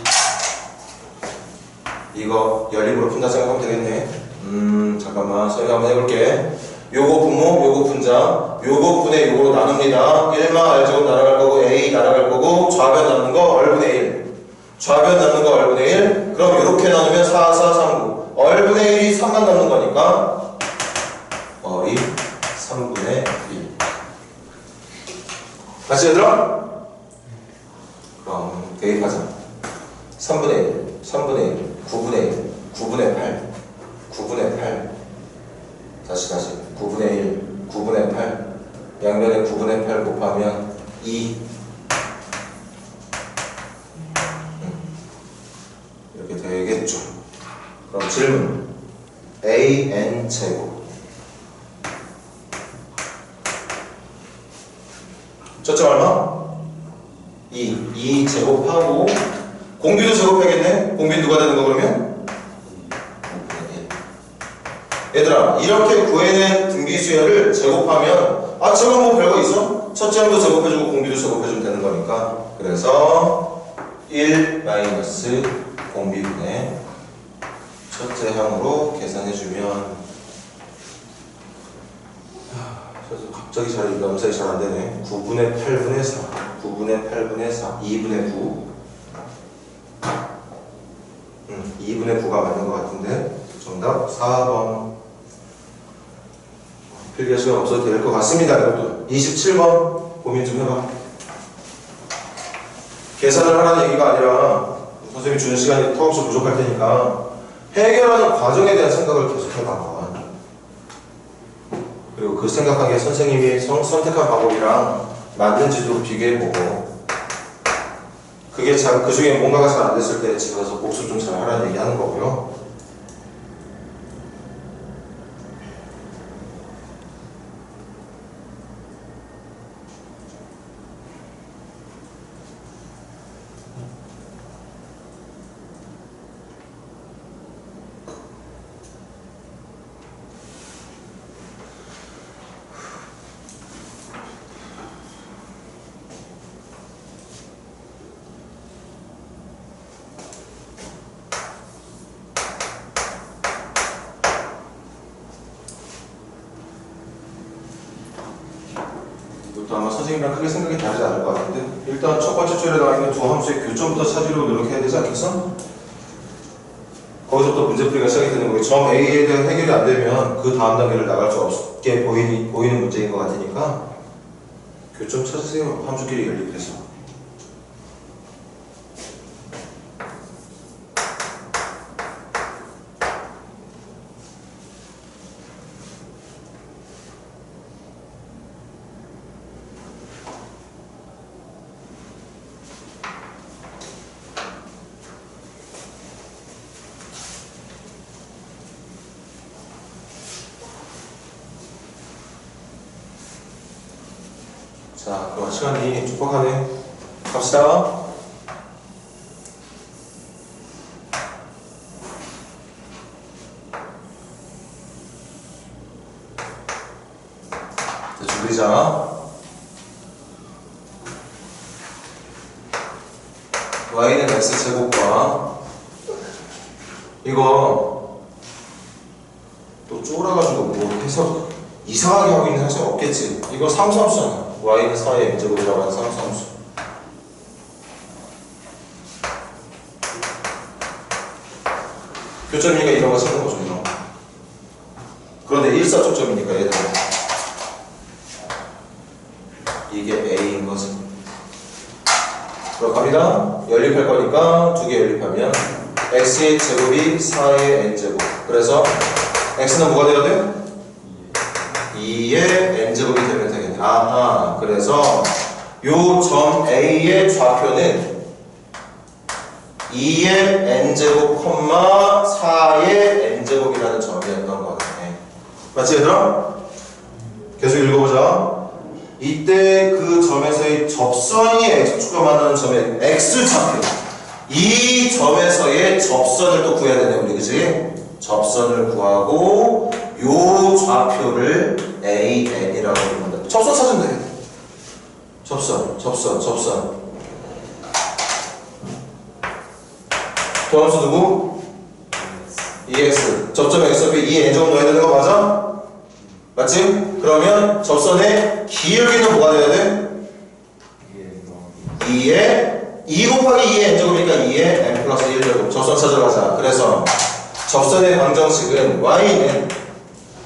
이거 연립으로 푼다 생각하면 되겠네. 잠깐만 설명 한번 해볼게. 요거 분모, 요거 분자, 요거 분의 요거로 나눕니다. 1마 R제곱 날아갈 거고 A 날아갈 거고 좌변 남는 거 얼분의 1. 좌변 남는 거 얼분의 1. 그럼 이렇게 나누면 4, 4, 3, 9. 얼분의 1이 3만 남는 거니까 얼이 3분의 1. 다시 얘들아? 그럼 대입하자. 3분의 1, 3분의 1, 9분의 1, 9분의 8, 9분의 8. 다시 9분의 1, 9분의 8. 양변에 9분의 8 곱하면 2. 이렇게 되겠죠. 그럼 질문. AN 제곱. 첫째 얼마? 2 제곱하고 공비도 제곱해야겠네. 공비 누가 되는 거 그러면? 얘들아 이렇게 구해낸 등비수열을 제곱하면 제곱 뭐 별거 있어? 첫째 항도 제곱해주고 공비도 제곱해주면 되는 거니까. 그래서 1 마이너스 공비분의 첫째 항으로 계산해주면 갑자기 염색이 잘 안되네. 9분의 8분의 4 9분의 8분의 4 2분의 9 2분의 9가 맞는 것 같은데 정답 4번. 필기할 시간 없어도 될 것 같습니다. 이것도 27번 고민 좀 해봐. 계산을 하라는 얘기가 아니라 선생님이 주는 시간이 턱없이 부족할 테니까 해결하는 과정에 대한 생각을 계속 해봐. 그리고 그 생각하기에 선생님이 선택한 방법이랑 맞는지도 비교해보고 그게 잘, 그 중에 뭔가가 잘 안 됐을 때 집에 가서 복습 좀 잘 하라는 얘기 하는 거고요. 이것도 아마 선생님이랑 크게 생각이 다르지 않을 것 같은데 일단 첫 번째 줄에 나와 있는 두 함수의 교점부터 찾으려고 노력해야 되지 않겠어? 거기서부터 문제풀이가 시작이 되는 거고 점 A에 대한 해결이 안 되면 그 다음 단계를 나갈 수 없게 보이는 문제인 것 같으니까 교점 찾으세요. 함수끼리 연립해서. 자, 그럼 시간이 촉박하네. 갑시다. 자, 줄이자. y는 x제곱과 이거 또 쫄아가지고 뭐 해석 이상하게 하고 있는 학생 없겠지. 이거 상수함수잖아. y는 4의 n제곱이라고 하는 상수함수. 교점이니까 이런 거 찾는 거죠. 이런 거. 그런데 일사족점이니까 얘들은 이게 a인 거지. 들어갑니다. 연립할 거니까 두 개 연립하면 x의 제곱이 4의 n제곱. 그래서 x는 뭐가 되어야 돼? 2의 n제곱이 되면 되겠네. 아하, 그래서 요 점 A의 좌표는 2의 n제곱, 4의 n제곱이라는 점이었던 거네. 맞지, 얘들아? 계속 읽어보자. 이때 그 점에서의 접선이 x축과 만나는 점의 x좌표. 이 점에서의 접선을 또 구해야 되네, 우리, 그치? 접선을 구하고 요 좌표를 AN이라고 부른다. 접선 찾으면 돼. 접선. 도함수 누구? EX. 접점 X 옆에 2 n제곱 넣어야 되는 거 맞아? 맞지? 그러면 접선의 기울기는 뭐가 돼야 돼? 2 곱하기 2의 n제곱이니까 2의 n 플러스 1제곱. 접선 찾으러 가자. 그래서 접선의 방정식은 y는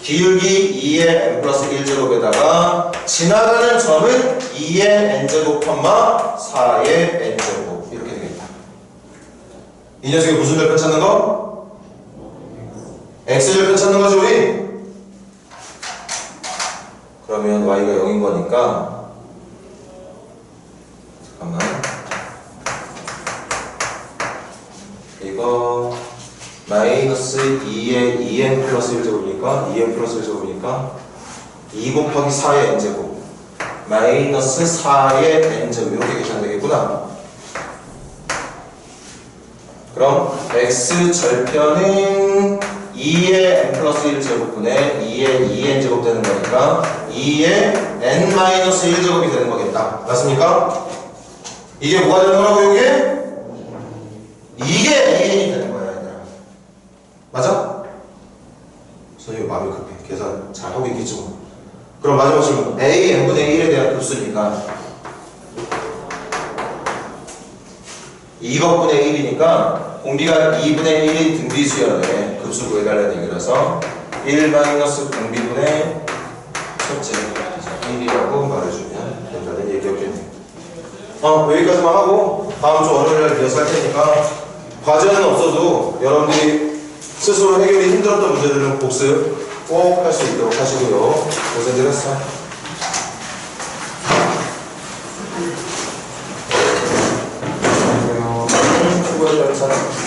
기울기 2의 n 플러스 1제곱에다가 지나가는 점은 2의 n제곱, 4의 n제곱. 이렇게 되겠다. 이 녀석이 무슨 절편 찾는 거? x절편 찾는 거지, 우리? 그러면 y가 0인 거니까 잠깐만. 이거 마이너스 2의 2n 플러스 1제곱이니까 2n 플러스 1제곱이니까 2 곱하기 4의 n제곱 마이너스 4의 n제곱 이렇게 계시면 되겠구나. 그럼 x절편은 2의 n 플러스 1제곱분의 2의 2n제곱 되는 거니까 2의 n 마이너스 1제곱이 되는 거겠다. 맞습니까? 이게 뭐가 되는 거라고, 이게 an이 되는 거야, 얘들아. 맞아? 선생님 마음이 급해. 계산 잘 하고 있겠지 뭐. 그럼 마지막 질문. a n분의 1에 대한 급수니까 2곱분의 1이니까 공비가 2분의 1인 등비수열에 급수 구해달라는 얘기라서 1 마이너스 공비분의 첫째 1이라고 말해주면 된다는 얘기였겠네. 여기까지만 하고 다음 주 월요일날 이어서 할 테니까 과제는 없어도 여러분들이 스스로 해결이 힘들었던 문제들은 복습 꼭 할 수 있도록 하시고요. 고생들 했어. 수고하지 않은 사람.